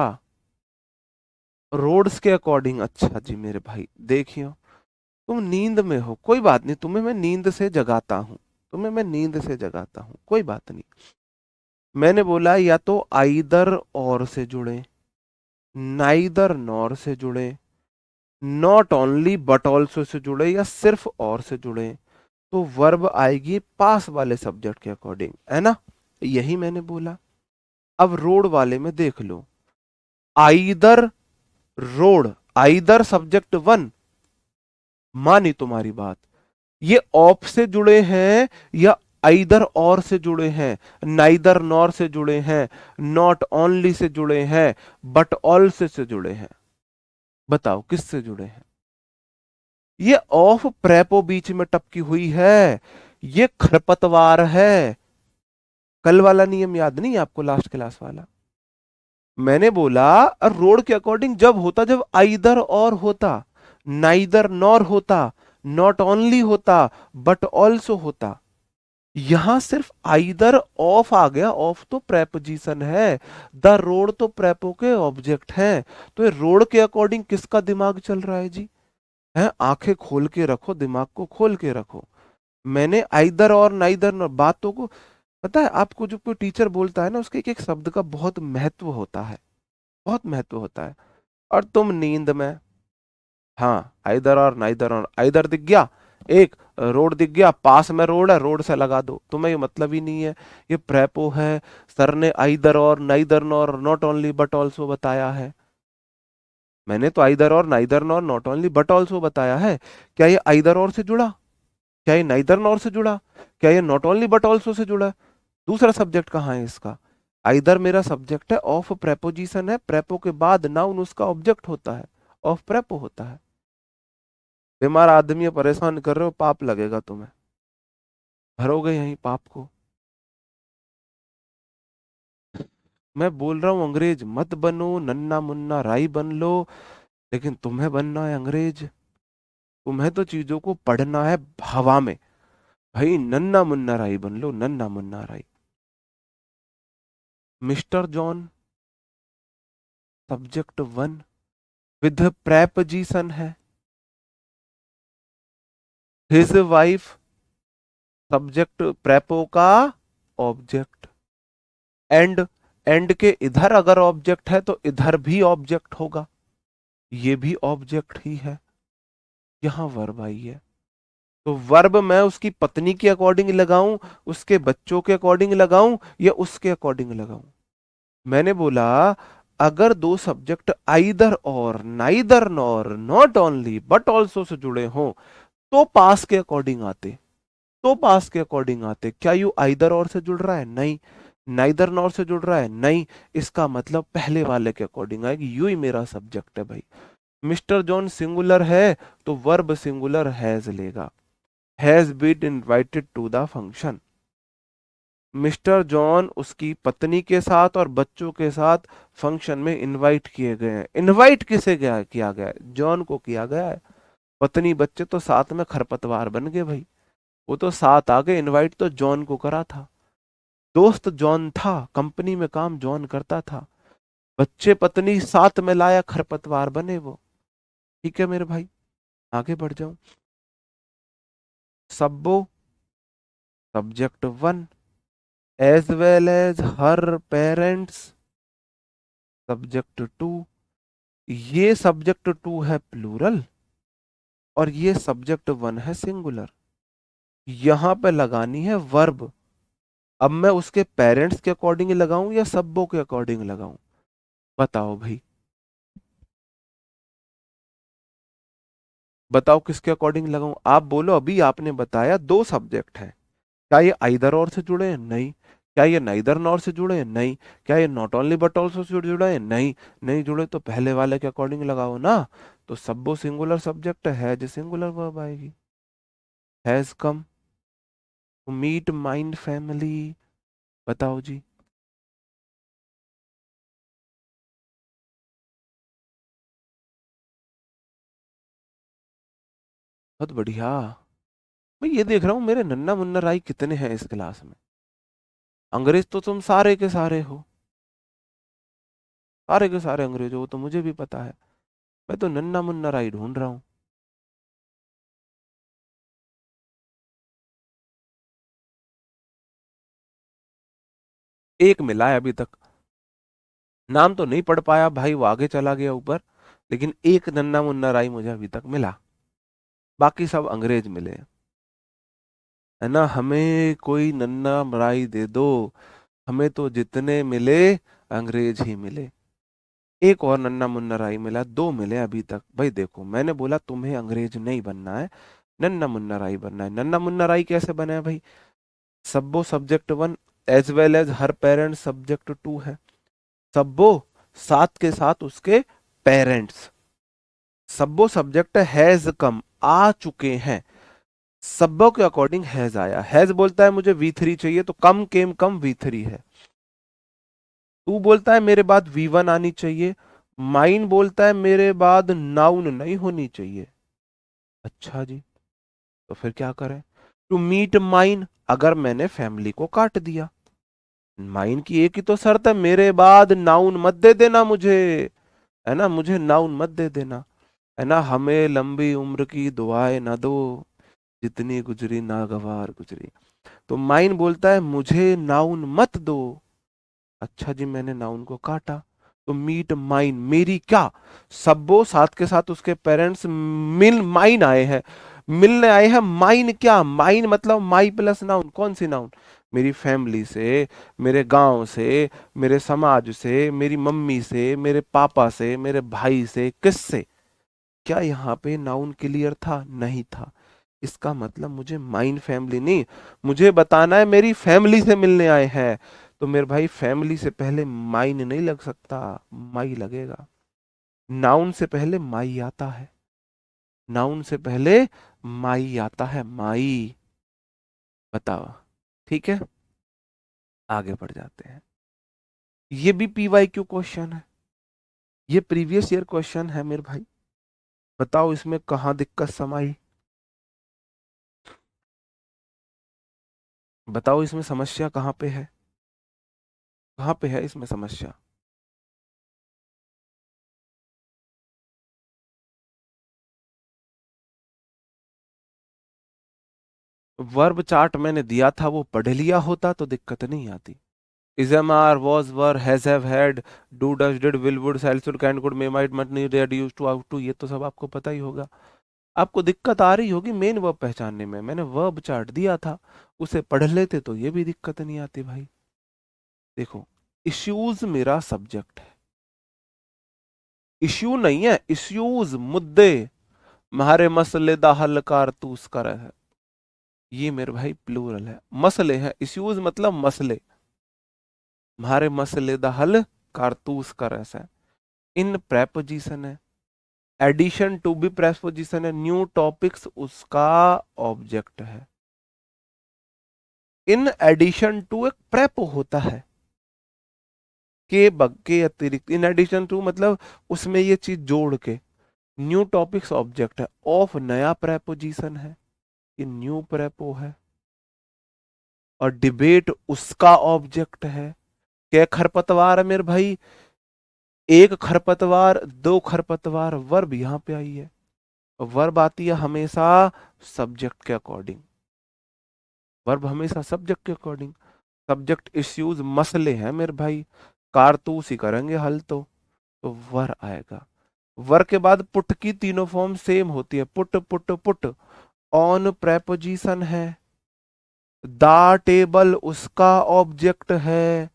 रोड्स के अकॉर्डिंग। अच्छा जी मेरे भाई, देखियो तुम नींद में हो, कोई बात नहीं, तुम्हें मैं नींद से जगाता हूं, तुम्हें मैं नींद से जगाता हूं, कोई बात नहीं। मैंने बोला या तो आइदर और से जुड़े, नाइदर नॉर से जुड़े, नॉट ओनली बट ऑल्सो से जुड़े, या सिर्फ और से जुड़े, तो वर्ब आएगी पास वाले सब्जेक्ट के अकॉर्डिंग, है ना? यही मैंने बोला। अब रोड वाले में देख लो, either road, either subject one, मानी तुम्हारी बात। ये ऑफ से जुड़े हैं या आइदर और से जुड़े हैं, नाइदर नॉर से जुड़े हैं, नॉट ओनली से जुड़े हैं, बट ऑल से जुड़े हैं? बताओ किससे जुड़े हैं? ये ऑफ प्रेपो बीच में टपकी हुई है, ये खरपतवार है। कल वाला नियम याद नहीं आपको, लास्ट क्लास वाला? मैंने बोला रोड के अकॉर्डिंग जब होता, जब आइदर और होता, नाइदर नॉर होता, नॉट ओनली होता, बट ऑल्सो होता। यहां सिर्फ आइदर ऑफ आ गया, ऑफ तो प्रेपोजिशन है, द रोड तो प्रेपो के ऑब्जेक्ट है। तो ये रोड के अकॉर्डिंग किसका दिमाग चल रहा है जी? है, आंखें खोल के रखो, दिमाग को खोल के रखो। मैंने आइदर और, नाइदर नॉर, बातों को, पता है आपको, जो कोई टीचर बोलता है ना, उसके एक एक शब्द का बहुत महत्व होता है, बहुत महत्व होता है। और तुम नींद में, हाँ आइदर और, नाइदर और, आइदर दिख गया, एक रोड दिख गया, पास में रोड है, रोड से लगा दो, तुम्हें ये मतलब ही नहीं है, ये प्रेपो है। सर ने आइदर और, neither nor, not only but also बताया है। मैंने तो आइदर और, neither nor, not only but also बताया है। क्या ये आइदर और से जुड़ा? क्या ये नाइदर नॉर से जुड़ा? क्या ये नॉट ओनली बट ऑल्सो से जुड़ा? दूसरा सब्जेक्ट कहाँ है इसका? आइदर मेरा सब्जेक्ट है, ऑफ प्रेपोजिशन है, प्रेपो के बाद नाउन उसका ऑब्जेक्ट होता है, ऑफ प्रेपो होता है। बीमार आदमी परेशान कर रहे हो, पाप लगेगा तुम्हें, भरोगे यहीं पाप को। मैं बोल रहा हूं अंग्रेज मत बनो, नन्ना मुन्ना राई बन लो, लेकिन तुम्हें बनना है अंग्रेज। तुम्हें तो चीजों को पढ़ना है हवा में। भाई नन्ना मुन्ना राई बन लो, नन्ना मुन्ना राई। Mister John subject one with preposition है। हिज वाइफ सब्जेक्ट प्रेपो का ऑब्जेक्ट। एंड, एंड के इधर अगर ऑब्जेक्ट है तो इधर भी ऑब्जेक्ट होगा, ये भी ऑब्जेक्ट ही है। यहां वर्ब आई है, तो वर्ब मैं उसकी पत्नी के अकॉर्डिंग लगाऊं, उसके बच्चों के अकॉर्डिंग लगाऊं, या उसके अकॉर्डिंग लगाऊं। मैंने बोला अगर दो सब्जेक्ट आइदर और, neither nor, not only but also से जुड़े हों तो पास के अकॉर्डिंग आते, तो पास के अकॉर्डिंग आते। क्या यू आइदर और से जुड़ रहा है? नहीं। नाइदर नॉर से जुड़ रहा है? नहीं। इसका मतलब पहले वाले के अकॉर्डिंग आएगी, यू ही मेरा सब्जेक्ट है भाई। मिस्टर जॉन सिंगुलर है तो वर्ब सिंगुलर हैज लेगा। Has been invited to the function. Mister John उसकी पत्नी के साथ और बच्चों के साथ फंक्शन में इनवाइट किए गए हैं। इनवाइट किसे गया किया गया है? जॉन को किया गया है। पत्नी बच्चे तो साथ में खरपतवार बन गए भाई, वो तो साथ आ गए। इनवाइट तो जॉन को करा था, दोस्त जॉन था, कंपनी में काम जॉन करता था, बच्चे पत्नी साथ में लाया, खरपतवार बने वो। ठीक है मेरे भाई, आगे बढ़ जाऊं। Sabbo subject one as well as her parents subject two. ये सब्जेक्ट टू है प्लूरल और ये सब्जेक्ट वन है सिंगुलर। यहां पे लगानी है वर्ब। अब मैं उसके पेरेंट्स के अकॉर्डिंग लगाऊं या सब्बो के अकॉर्डिंग लगाऊं? बताओ भाई, बताओ किसके अकॉर्डिंग लगाऊं? आप बोलो। अभी आपने बताया दो सब्जेक्ट हैं, क्या ये आइदर और से जुड़े हैं? नहीं। क्या ये नाइदर नॉर से जुड़े हैं? नहीं। क्या ये नॉट ओनली बट ऑल्सो से जुड़े हैं? नहीं। नहीं जुड़े तो पहले वाले के अकॉर्डिंग लगाओ ना। तो सब्बो सिंगुलर सब्जेक्ट है, जो सिंगुलर वर्ब आएगी। Has come to meet mind family. बताओ जी। बहुत बढ़िया। मैं ये देख रहा हूँ मेरे नन्ना मुन्ना राई कितने हैं इस क्लास में। अंग्रेज तो तुम सारे के सारे हो, सारे के सारे अंग्रेज हो, वो तो मुझे भी पता है। मैं तो नन्ना मुन्ना राई ढूंढ रहा हूँ। एक मिला है अभी तक, नाम तो नहीं पढ़ पाया भाई, वो आगे चला गया ऊपर, लेकिन एक नन्ना मुन्ना राई मुझे अभी तक मिला। बाकी सब अंग्रेज मिले। है ना, हमें कोई नन्ना राई दे दो, हमें तो जितने मिले अंग्रेज ही मिले। एक और नन्ना मुन्ना राई मिला, दो मिले अभी तक। भाई देखो मैंने बोला तुम्हें अंग्रेज नहीं बनना है, नन्ना मुन्ना राई बनना है। नन्ना मुन्ना राई कैसे बना है भाई? Sabbo subject one as well as her parent subject two है। सब्बो साथ के साथ उसके पेरेंट्स। सब्बो सब्जेक्ट हैज कम आ चुके हैं, सब्बो के अकॉर्डिंग हैज आया। हैज बोलता है मुझे V3 चाहिए तो कम केम कम V3 है। तू बोलता है मेरे बाद V1 आनी चाहिए। माइन बोलता है मेरे बाद नाउन नहीं होनी चाहिए। अच्छा जी, तो फिर क्या करें? टू मीट माइन, अगर मैंने फैमिली को काट दिया, माइन की एक ही तो शर्त है, मेरे बाद नाउन मत दे देना मुझे। है ना, मुझे नाउन मत दे देना। है ना, हमें लंबी उम्र की दुआएं ना दो, जितनी गुजरी नागवार गुजरी। तो माइन बोलता है मुझे नाउन मत दो। अच्छा जी, मैंने नाउन को काटा, तो मीट माइन मेरी क्या, सब्बो साथ के साथ उसके पेरेंट्स मिल माइन आए हैं, मिलने आए हैं। माइन क्या, माइन मतलब माई प्लस नाउन। कौन सी नाउन? मेरी फैमिली से, मेरे गांव से, मेरे समाज से, मेरी मम्मी से, मेरे पापा से, मेरे भाई से, किससे? क्या यहाँ पे नाउन क्लियर था? नहीं था। इसका मतलब मुझे माइन फैमिली नहीं, मुझे बताना है मेरी फैमिली से मिलने आए हैं। तो मेरे भाई फैमिली से पहले माइन नहीं लग सकता, माई लगेगा। नाउन से पहले माई आता है, नाउन से पहले माई आता है, माई। बताओ। ठीक है, आगे बढ़ जाते हैं। ये भी PYQ क्वेश्चन है, ये प्रीवियस ईयर क्वेश्चन है मेरे भाई। बताओ इसमें कहाँ दिक्कत समाई, बताओ इसमें समस्या कहाँ पे है, कहाँ पे है इसमें समस्या। वर्ब चार्ट मैंने दिया था, वो पढ़ लिया होता तो दिक्कत नहीं आती। Is am are was were has have had do does did will would shall should can could may might must need रेड यूज टू आउट टू, ये तो सब आपको पता ही होगा। आपको दिक्कत आ रही होगी मेन वर्ब पहचानने में, मैंने वर्ब चार्ट दिया था, उसे पढ़ लेते तो ये भी दिक्कत नहीं आती भाई। देखो, इश्यूज मेरा सब्जेक्ट है, इश्यू नहीं है, इश्यूज मुद्दे, मारे मसले दा हल कारतूस कर है, ये मेरे भाई प्लूरल है, मसले हैं, इश्यूज मतलब मसले, मारे मसले दा हल कारतूस कर ऐसा है। इन प्रेपोजिशन है, एडिशन टू भी प्रेपोजिशन है, न्यू टॉपिक्स उसका ऑब्जेक्ट है। इन एडिशन टू एक प्रेपो होता है, के बग के अतिरिक्त, इन एडिशन टू मतलब उसमें ये चीज जोड़ के। न्यू टॉपिक्स ऑब्जेक्ट है, ऑफ नया प्रेपोजिशन है, ये न्यू प्रेपो है, और डिबेट उसका ऑब्जेक्ट है। क्या खरपतवार है मेरे भाई, एक खरपतवार, दो खरपतवार, वर्ब यहां पे आई है, वर्ब आती है हमेशा सब्जेक्ट के अकॉर्डिंग, वर्ब हमेशा सब्जेक्ट के अकॉर्डिंग। सब्जेक्ट इश्यूज मसले हैं मेरे भाई, कारतूस ही करेंगे हल तो वर आएगा। वर के बाद पुट की तीनों फॉर्म सेम होती है, put put put, on preposition है, द टेबल उसका ऑब्जेक्ट है,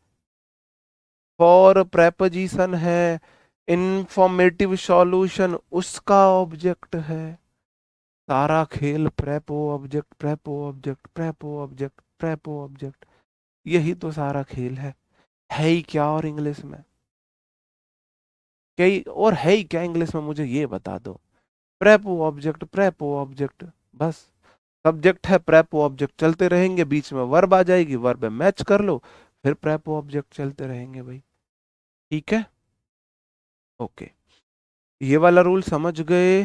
फॉर प्रेपोजिशन है, इंफॉर्मेटिव सॉल्यूशन उसका ऑब्जेक्ट है। सारा खेल प्रेपो ऑब्जेक्ट प्रेपो ऑब्जेक्ट प्रेपो ऑब्जेक्ट प्रेपो ऑब्जेक्ट, यही तो सारा खेल है ही क्या और इंग्लिश में, क्या और है ही क्या इंग्लिश में, मुझे ये बता दो। प्रेपो ऑब्जेक्ट बस, सब्जेक्ट है प्रेपो ऑब्जेक्ट, चलते रहेंगे, बीच में वर्ब आ जाएगी, वर्ब में मैच कर लो, फिर प्रेपो ऑब्जेक्ट चलते रहेंगे भाई। ठीक है, ओके, ये वाला रूल समझ गए,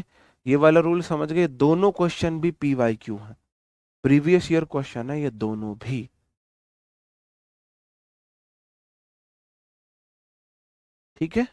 ये वाला रूल समझ गए। दोनों क्वेश्चन भी PYQ हैं, प्रीवियस ईयर क्वेश्चन है ये दोनों भी। ठीक है,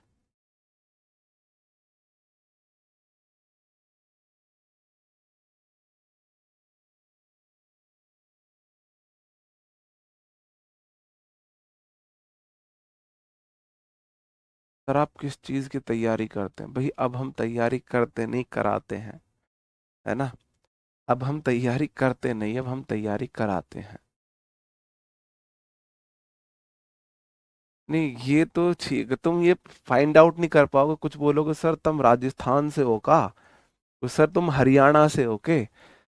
सर आप किस चीज की तैयारी करते हैं भाई, अब हम तैयारी करते नहीं कराते हैं, है ना, अब हम तैयारी करते नहीं, अब हम तैयारी कराते हैं। नहीं ये तो ठीक है, तुम ये फाइंड आउट नहीं कर पाओगे, कुछ बोलोगे सर तुम राजस्थान से हो का, कुछ सर तुम हरियाणा से हो के,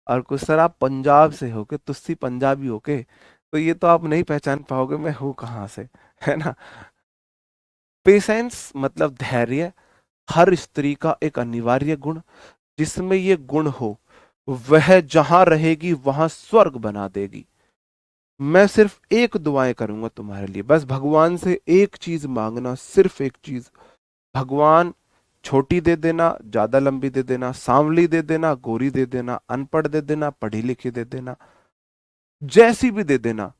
और कुछ सर आप पंजाब से हो के, तुस्सी पंजाबी हो के, तो ये तो आप नहीं पहचान पाओगे मैं हूँ कहाँ से, है ना। पेशेंस मतलब धैर्य, हर स्त्री का एक अनिवार्य गुण, जिसमें ये गुण हो वह जहां रहेगी वहां स्वर्ग बना देगी। मैं सिर्फ एक दुआएं करूंगा तुम्हारे लिए, बस भगवान से एक चीज मांगना, सिर्फ एक चीज, भगवान छोटी दे देना, ज्यादा लंबी दे देना, सांवली दे देना, गोरी दे देना, अनपढ़ दे देना, पढ़ी लिखी दे देना, जैसी भी दे देना,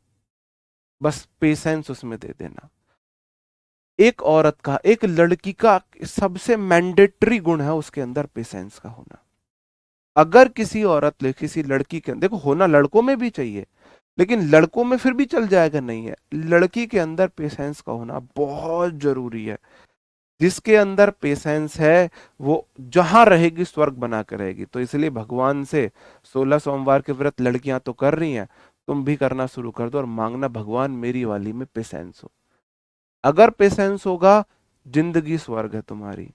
बस पेशेंस उसमें दे देना। एक औरत का, एक लड़की का सबसे मैंडेटरी गुण है उसके अंदर पेशेंस का होना। अगर किसी औरत ले किसी लड़की के, देखो होना लड़कों में भी चाहिए, लेकिन लड़कों में फिर भी चल जाएगा, नहीं है, लड़की के अंदर पेशेंस का होना बहुत जरूरी है। जिसके अंदर पेशेंस है वो जहां रहेगी स्वर्ग बना के रहेगी। तो इसलिए भगवान से 16 सोमवार के व्रत लड़कियां तो कर रही हैं, तुम भी करना शुरू कर दो और मांगना भगवान मेरी वाली में पेशेंस हो। अगर पेशेंस होगा, जिंदगी स्वर्ग है तुम्हारी।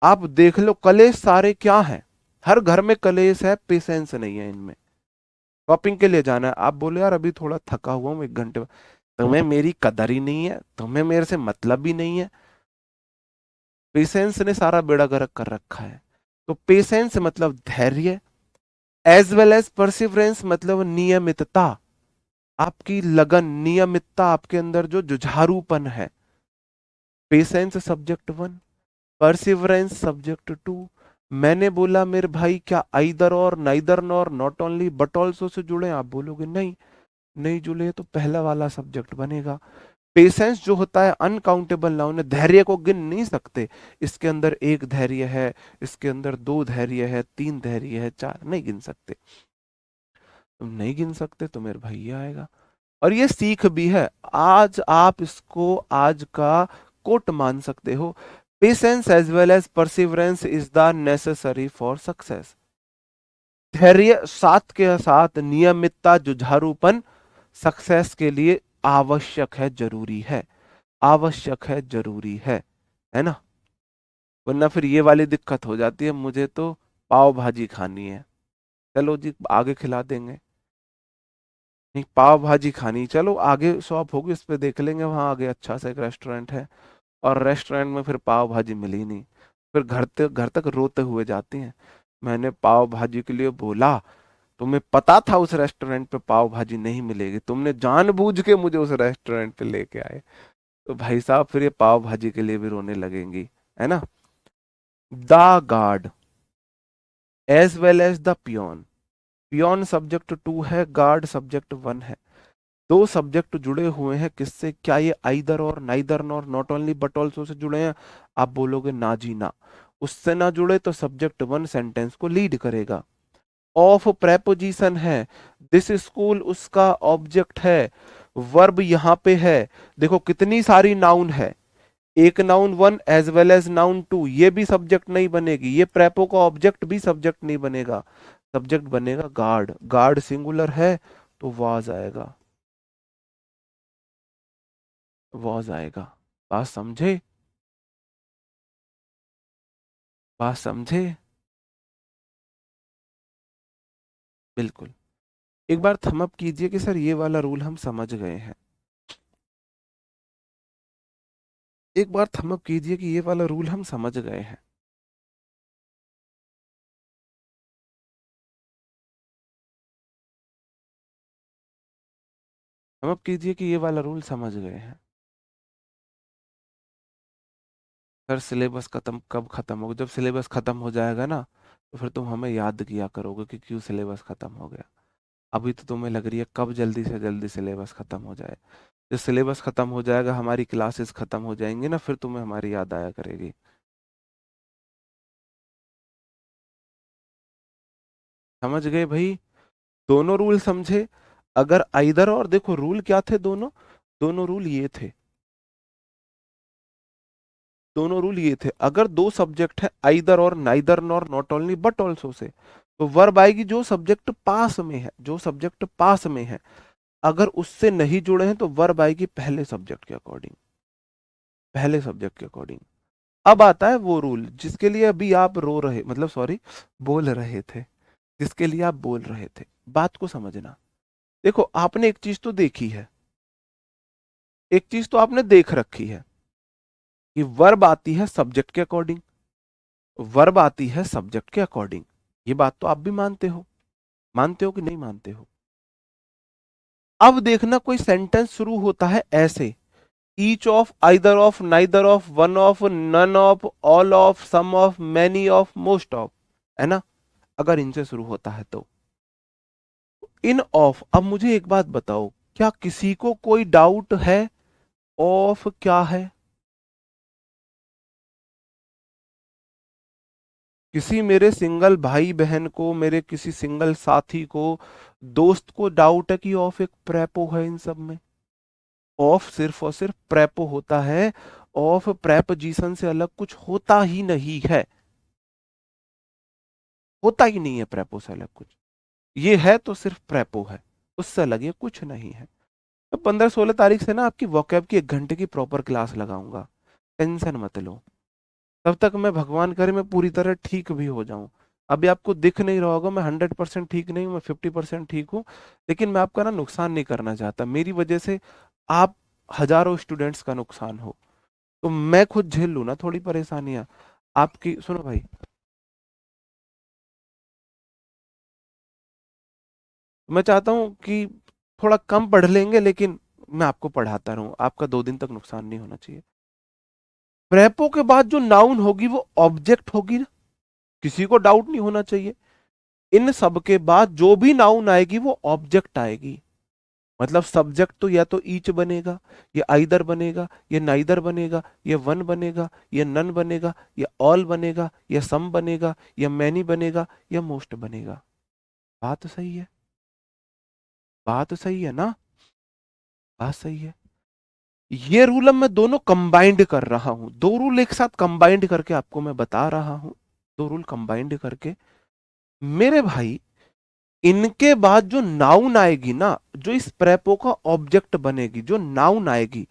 आप देख लो कलेश सारे क्या हैं, हर घर में कलेश है, पेशेंस नहीं है इनमें। शॉपिंग के लिए जाना है, आप बोले यार अभी थोड़ा थका हुआ हूँ 1 घंटे में, तुम्हें मेरी कदर ही नहीं है, तुम्हें मेरे से मतलब ही नहीं है। पेशेंस ने सारा बेड़ा गर्क कर रखा है। तो पेशेंस मतलब धैर्य, एज वेल एज परसिवरेंस मतलब नियमितता, आपकी लगन, नियमितता, आपके अंदर जो जुझारूपन है, patience subject one, perseverance subject two. मैंने बोला मेरे भाई क्या आइदर और, neither nor, not only but also से जुड़े? आप बोलोगे नहीं, नहीं जुड़े तो पहला वाला सब्जेक्ट बनेगा। पेशेंस जो होता है अनकाउंटेबल नाउन है, धैर्य को गिन नहीं सकते। इसके अंदर एक धैर्य है, इसके अंदर दो धैर्य है, तीन धैर्य है, चार, नहीं गिन सकते। तुम नहीं गिन सकते तो मेरे भाई ये आएगा। और ये सीख भी है, आज आप इसको आज का कोट मान सकते हो। Patience as well as perseverance is the necessary for success. धैर्य साथ के साथ नियमितता, जुझारूपन सक्सेस के लिए आवश्यक है, जरूरी है, आवश्यक है, जरूरी है ना? वरना फिर ये वाली दिक्कत हो जाती है, मुझे तो पाव भाजी खानी है, चलो जी आगे खिला देंगे। नहीं, पाव भाजी खानी, चलो आगे शॉप होगी, उस पे देख लेंगे, वहां आगे अच्छा सा एक रेस्टोरेंट है, और रेस्टोरेंट में फिर पाव भाजी मिली नहीं, फिर घर तक रोते हुए जाती हैं, मैंने पाव भाजी के लिए बोला, तुम्हें पता था उस रेस्टोरेंट पे पाव भाजी नहीं मिलेगी, तुमने जानबूझ के मुझे उस रेस्टोरेंट पे लेके आए। तो भाई साहब फिर ये पाव भाजी के लिए भी रोने लगेंगी, है ना? The guard as well as the peon. Peon subject two है, गार्ड सब्जेक्ट वन है। दो सब्जेक्ट जुड़े हुए हैं किससे? क्या ये आइदर और, neither nor, not only but also से जुड़े हैं? आप बोलोगे ना जी ना। उससे ना जुड़े तो सब्जेक्ट वन सेंटेंस को लीड करेगा। ऑफ प्रेपोजिशन है, दिस स्कूल उसका ऑब्जेक्ट है, वर्ब यहाँ पे है। देखो कितनी सारी नाउन है, एक noun one as well as noun two, ये भी सब्जेक्ट नहीं बनेगी, ये प्रेपो का ऑब्जेक्ट भी सब्जेक्ट नहीं बनेगा। सब्जेक्ट बनेगा गार्ड, गार्ड सिंगुलर है तो वाज आएगा, वाज आएगा। बात समझे? बात समझे? बिल्कुल। एक बार थम अप कीजिए कि सर ये वाला रूल हम समझ गए हैं। एक बार थम अप कीजिए कि ये वाला रूल हम समझ गए हैं। थम अप कीजिए कि ये वाला रूल समझ गए हैं। सर सिलेबस खत्म कब खत्म होगा? जब सिलेबस खत्म हो जाएगा ना, तो फिर तुम हमें याद किया करोगे कि क्यों सिलेबस खत्म हो गया। अभी तो तुम्हें लग रही है कब जल्दी से जल्दी सिलेबस खत्म हो जाए। जब सिलेबस खत्म हो जाएगा, हमारी क्लासेस खत्म हो जाएंगी ना, फिर तुम्हें हमारी याद आया करेगी। समझ गए भाई? दोनों रूल समझे? अगर आइदर और, देखो रूल क्या थे दोनों, दोनों रूल ये थे, दोनों रूल ये थे, अगर दो सब्जेक्ट है आइदर और, neither nor, not only but also से, तो वर्ब आएगी जो सब्जेक्ट पास में है, जो सब्जेक्ट पास में है। अगर उससे नहीं जुड़े हैं तो वर्ब आएगी पहले सब्जेक्ट के अकॉर्डिंग, पहले सब्जेक्ट के अकॉर्डिंग। अब आता है वो रूल जिसके लिए अभी आप रो रहे, मतलब सॉरी, बोल रहे थे, जिसके लिए आप बोल रहे थे। बात को समझना। देखो आपने एक चीज तो देखी है, एक चीज तो आपने देख रखी है कि वर्ब आती है सब्जेक्ट के अकॉर्डिंग, वर्ब आती है सब्जेक्ट के अकॉर्डिंग। ये बात तो आप भी मानते हो कि नहीं मानते हो? अब देखना कोई सेंटेंस शुरू होता है ऐसे, each of, either of, neither of, one of, none of, all of, some of, many of, most of, है ना? अगर इनसे शुरू होता है तो इन ऑफ। अब मुझे एक बात बताओ, क्या किसी को कोई डाउट है ऑफ क्या है? किसी मेरे सिंगल भाई बहन को, मेरे किसी सिंगल साथी को, दोस्त को डाउट है कि ऑफ एक प्रेपो है इन सब में? ऑफ सिर्फ और सिर्फ प्रेपो होता है, ऑफ प्रेपोजिशन से अलग कुछ होता ही नहीं है, होता ही नहीं है प्रेपो से अलग कुछ। ये है तो सिर्फ प्रेपो है, उससे अलग ये कुछ नहीं है। तो 15-16 तारीख से ना आपकी वोकैब की 1 घंटे की प्रॉपर क्लास लगाऊंगा, टेंशन मत लो। तब तक मैं भगवान करे मैं पूरी तरह ठीक भी हो जाऊं। अभी आपको दिख नहीं रहा होगा, मैं 100% ठीक नहीं हूं, मैं 50% ठीक हूं, लेकिन मैं आपका ना नुकसान नहीं करना चाहता। मेरी वजह से आप हजारों स्टूडेंट्स का नुकसान हो, तो मैं खुद झेल लूं ना थोड़ी परेशानियां आपकी। सुनो भाई, मैं चाहता हूं कि थोड़ा कम पढ़ लेंगे, लेकिन मैं आपको पढ़ाता रहूं, आपका 2 दिन तक नुकसान नहीं होना चाहिए। प्रेपो के बाद जो नाउन होगी वो ऑब्जेक्ट होगी ना, किसी को डाउट नहीं होना चाहिए। इन सब के बाद जो भी नाउन आएगी वो ऑब्जेक्ट आएगी। मतलब सब्जेक्ट तो या तो ईच बनेगा, या आइदर बनेगा, या नाइदर बनेगा, या वन बनेगा, या नन बनेगा, या ऑल बनेगा, या सम बनेगा, या मैनी बनेगा, या मोस्ट बनेगा। बात तो सही है, बात तो सही है ना, बात सही है। ये रूल अब मैं दोनों कंबाइंड कर रहा हूं, दो रूल एक साथ कंबाइंड करके आपको मैं बता रहा हूं, दो रूल कंबाइंड करके। मेरे भाई, इनके बाद जो नाउन आएगी ना, जो इस प्रेपो का ऑब्जेक्ट बनेगी, जो नाउन आएगी,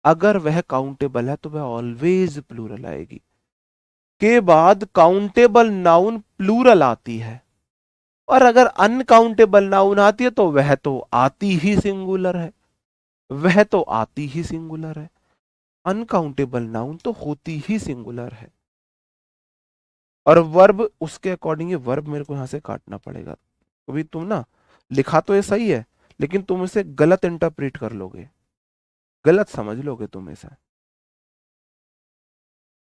अगर वह काउंटेबल है तो वह ऑलवेज प्लूरल आएगी। के बाद काउंटेबल नाउन प्लूरल आती है, और अगर अनकाउंटेबल नाउन आती है तो वह तो आती ही सिंगुलर है, वह तो आती ही सिंगुलर है। अनकाउंटेबल नाउन तो होती ही सिंगुलर है। और वर्ब उसके अकॉर्डिंग, ये वर्ब मेरे को यहां से काटना पड़ेगा, क्योंकि तुम ना, लिखा तो ये सही है लेकिन तुम इसे गलत इंटरप्रेट कर लोगे, गलत समझ लोगे तुम इसे,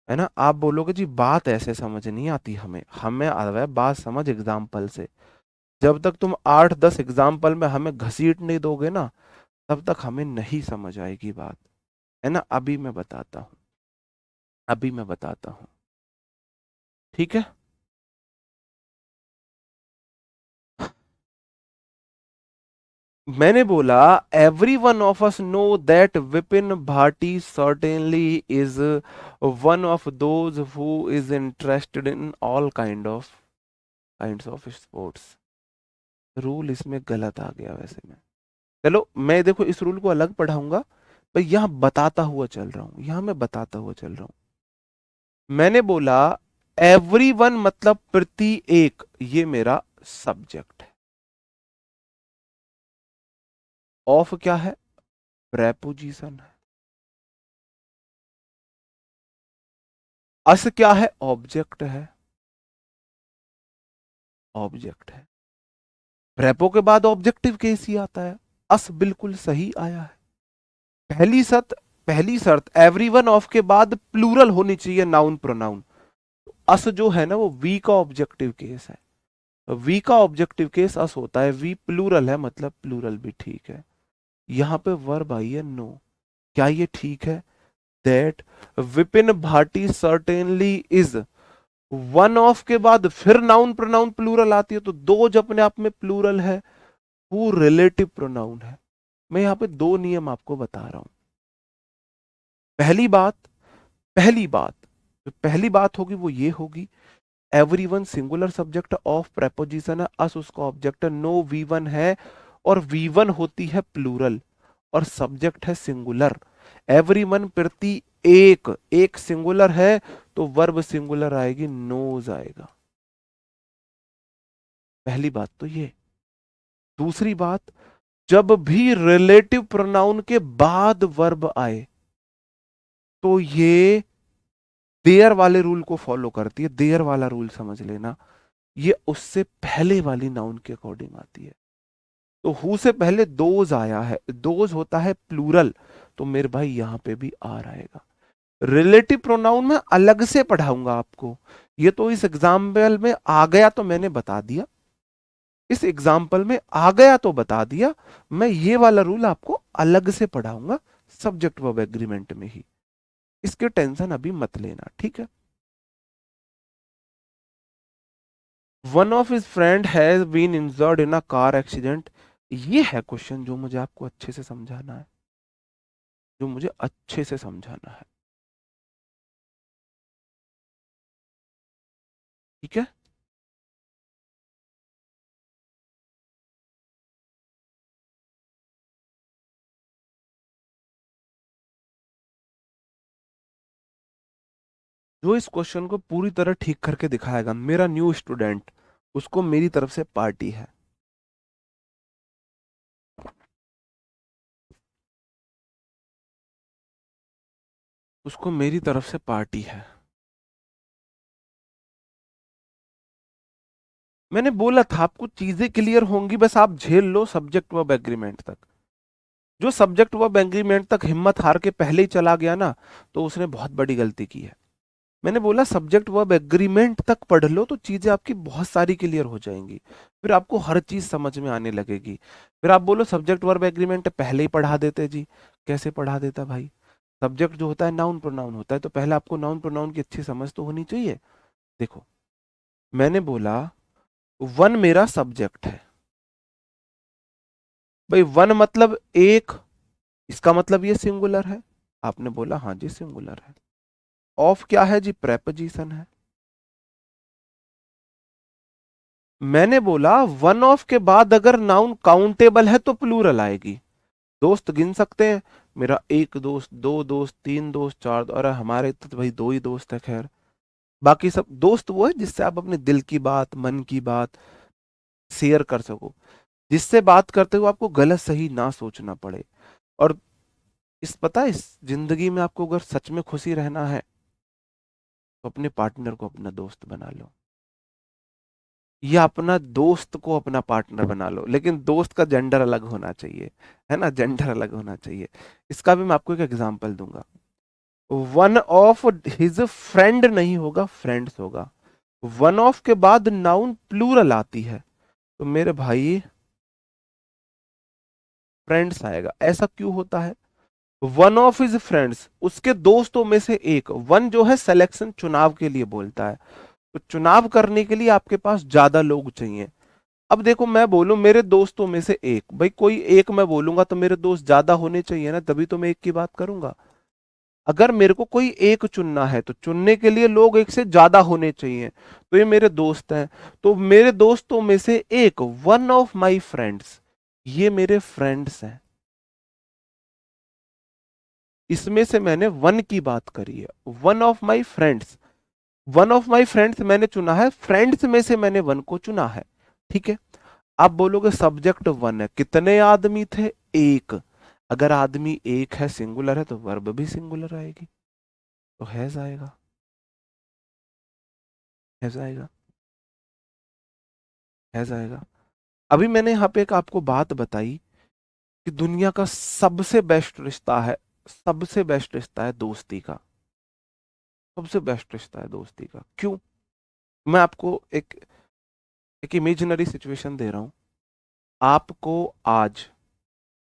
है ना। आप बोलोगे जी बात ऐसे समझ नहीं आती, हमें हमें आ रहा है बात समझ एग्जाम्पल से। जब तक तुम 8-10 एग्जाम्पल में हमें घसीट नहीं दोगे ना, तब तक हमें नहीं समझ आएगी बात, है ना। अभी मैं बताता हूं, अभी मैं बताता हूं, ठीक है। मैंने बोला every one of us know that Vipin Bhati certainly is one of those who is interested in all kinds of sports. Rule इसमें गलत आ गया वैसे में। चलो मैं देखो इस रूल को अलग पढ़ाऊंगा, पर यहां बताता हुआ चल रहा हूं, यहां मैं बताता हुआ चल रहा हूं। मैंने बोला एवरी वन मतलब प्रति एक, ये मेरा सब्जेक्ट है। ऑफ क्या है, प्रेपोजिशन है। अस क्या है, ऑब्जेक्ट है, ऑब्जेक्ट है। प्रेपो के बाद ऑब्जेक्टिव केस ही आता है। अस बिल्कुल सही आया है। पहली शर्त, पहली शर्त एवरीवन ऑफ के बाद प्लूरल होनी चाहिए नाउन प्रोनाउन। अस जो है ना वो वी का ऑब्जेक्टिव केस है, वी का ऑब्जेक्टिव केस अस होता है, वी प्लूरल है मतलब प्लूरल भी ठीक है। यहां पे वर्ब आई है नो, क्या ये ठीक है। That Vipin Bhati certainly is, one of के बाद फिर नाउन प्रोनाउन प्लूरल आती है, तो दो जब अपने आप में प्लूरल है, वो रिलेटिव प्रोनाउन है। मैं यहां पे दो नियम आपको बता रहा हूं। पहली बात, पहली बात, जो पहली बात होगी वो ये होगी, everyone singular subject of preposition है, अस उसका ऑब्जेक्ट है, नो वी वन है, और वी वन होती है प्लूरल, और सब्जेक्ट है सिंगुलर। एवरीवन प्रति एक, एक सिंगुलर है तो वर्ब सिंगुलर आएगी, नोज आएगा। पहली बात तो ये। दूसरी बात, जब भी रिलेटिव प्रोनाउन के बाद वर्ब आए तो ये देयर वाले रूल को फॉलो करती है। देयर वाला रूल समझ लेना, ये उससे पहले वाली नाउन के अकॉर्डिंग आती है। तो हु से पहले दोज आया है, दोज होता है प्लूरल, तो मेरे भाई यहां पे भी आर आएगा। रिलेटिव प्रोनाउन में अलग से पढ़ाऊंगा आपको, ये तो इस एग्जाम्पल में आ गया तो मैंने बता दिया, इस एग्जाम्पल में आ गया तो बता दिया। मैं ये वाला रूल आपको अलग से पढ़ाऊंगा सब्जेक्ट वर्ब एग्रीमेंट में ही, इसके टेंशन अभी मत लेना, ठीक है। One of his friend has been injured in a car accident, ये है क्वेश्चन जो मुझे आपको अच्छे से समझाना है, जो मुझे अच्छे से समझाना है, ठीक है। जो इस क्वेश्चन को पूरी तरह ठीक करके दिखाएगा मेरा न्यू स्टूडेंट, उसको मेरी तरफ से पार्टी है। उसको मेरी तरफ से पार्टी है। मैंने बोला था आपको चीजें क्लियर होंगी, बस आप झेल लो सब्जेक्ट वर्ब एग्रीमेंट तक। जो सब्जेक्ट वर्ब एग्रीमेंट तक हिम्मत हार के पहले ही चला गया ना, तो उसने बहुत बड़ी गलती की है। मैंने बोला सब्जेक्ट वर्ब एग्रीमेंट तक पढ़ लो तो चीजें आपकी बहुत सारी क्लियर हो जाएंगी, फिर आपको हर चीज समझ में आने लगेगी। फिर आप बोलो सब्जेक्ट वर्ब एग्रीमेंट पहले ही पढ़ा देते जी। कैसे पढ़ा देता भाई? सब्जेक्ट जो होता है नाउन प्रोनाउन होता है, तो पहले आपको नाउन प्रोनाउन की अच्छी समझ तो होनी चाहिए। देखो, मैंने बोला वन मेरा सब्जेक्ट है। भाई वन मतलब एक, इसका मतलब ये सिंगुलर है। आपने बोला हाँ जी सिंगुलर है। ऑफ क्या है जी? प्रेपोजिशन है। मैंने बोला वन ऑफ के बाद अगर नाउन काउंटेबल है तो प्लूरल आएगी। दोस्त गिन सकते हैं, मेरा एक दोस्त, दो दोस्त, तीन दोस्त, चार अरे हमारे तो भाई दो ही दोस्त है खैर। बाकी सब दोस्त वो है जिससे आप अपने दिल की बात, मन की बात शेयर कर सको, जिससे बात करते हुए आपको गलत सही ना सोचना पड़े। और इस पता है, इस जिंदगी में आपको अगर सच में खुशी रहना है तो अपने पार्टनर को अपना दोस्त बना लो, या अपना दोस्त को अपना पार्टनर बना लो, लेकिन दोस्त का जेंडर अलग होना चाहिए, है ना, जेंडर अलग होना चाहिए। इसका भी मैं आपको एक एग्जांपल दूंगा। वन ऑफ हिज फ्रेंड नहीं होगा, फ्रेंड्स होगा। वन ऑफ के बाद नाउन प्लूरल आती है, तो मेरे भाई फ्रेंड्स आएगा। ऐसा क्यों होता है? वन ऑफ हिज फ्रेंड्स, उसके दोस्तों में से एक। वन जो है सिलेक्शन, चुनाव के लिए बोलता है, तो चुनाव करने के लिए आपके पास ज्यादा लोग चाहिए। अब देखो मैं बोलूं मेरे दोस्तों में से एक, भाई कोई एक मैं बोलूंगा तो मेरे दोस्त ज्यादा होने चाहिए ना, तभी तो मैं एक की बात करूंगा। अगर मेरे को कोई एक चुनना है तो चुनने के लिए लोग एक से ज्यादा होने चाहिए, तो ये मेरे दोस्त हैं। तो मेरे दोस्तों में से एक, वन ऑफ माई फ्रेंड्स, ये मेरे फ्रेंड्स हैं। इसमें से मैंने वन की बात करी है, one of my friends. One of my friends मैंने चुना है, फ्रेंड्स में से मैंने वन को चुना है। ठीक है। आप बोलोगे सब्जेक्ट वन है, कितने आदमी थे? एक। अगर आदमी एक है, सिंगुलर है, तो वर्ब भी सिंगुलर आएगी, तो हैज आएगा। हैज आएगा। हैज आएगा। अभी मैंने यहाँ पे एक आपको बात बताई कि दुनिया का सबसे बेस्ट रिश्ता है, सबसे बेस्ट रिश्ता है दोस्ती का। सबसे बेस्ट रिश्ता है दोस्ती का। क्यों? मैं आपको एक एक इमेजिनरी सिचुएशन दे रहा हूं। आपको आज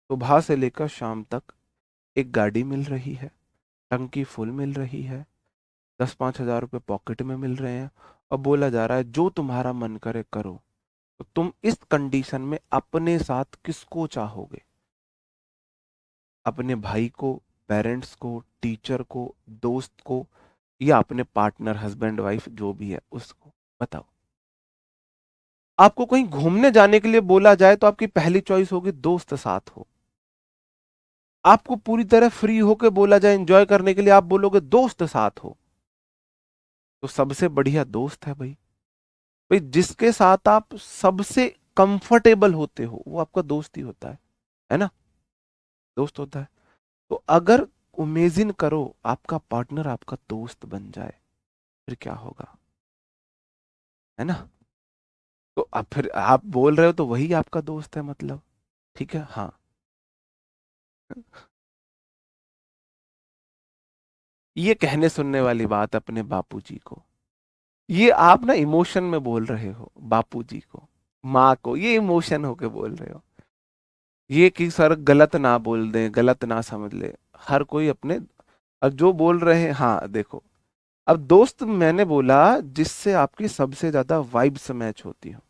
सुबह से लेकर शाम तक एक गाड़ी मिल रही है, टंकी फुल मिल रही है, 10-5 हज़ार रुपए पॉकेट में मिल रहे हैं, और बोला जा रहा है जो तुम्हारा मन करे करो। तो तुम इस कंडीशन में अपने साथ किसको चाहोगे? अपने भाई को, पेरेंट्स को, टीचर को, दोस्त को, या अपने पार्टनर, हस्बैंड वाइफ जो भी है उसको? बताओ। आपको कहीं घूमने जाने के लिए बोला जाए तो आपकी पहली चॉइस होगी दोस्त साथ हो। आपको पूरी तरह फ्री होके बोला जाए एंजॉय करने के लिए, आप बोलोगे दोस्त साथ हो। तो सबसे बढ़िया दोस्त है भाई। भाई जिसके साथ आप सबसे कंफर्टेबल होते हो वो आपका दोस्त ही होता है ना? दोस्त होता है। तो अगर इमेजिन करो आपका पार्टनर आपका दोस्त बन जाए, फिर क्या होगा? है ना? तो अब फिर आप बोल रहे हो तो वही आपका दोस्त है मतलब। ठीक है, हाँ। ये कहने सुनने वाली बात अपने बापूजी को। ये आप ना इमोशन में बोल रहे हो बापूजी को, माँ को, ये इमोशन होके बोल रहे हो। ये कि सर गलत ना बोल दें, गलत ना समझ ले। हर कोई अपने, अब जो बोल रहे हैं, हाँ देखो। अब दोस्त मैंने बोला जिससे आपकी सबसे ज्यादा वाइब्स मैच होती हो।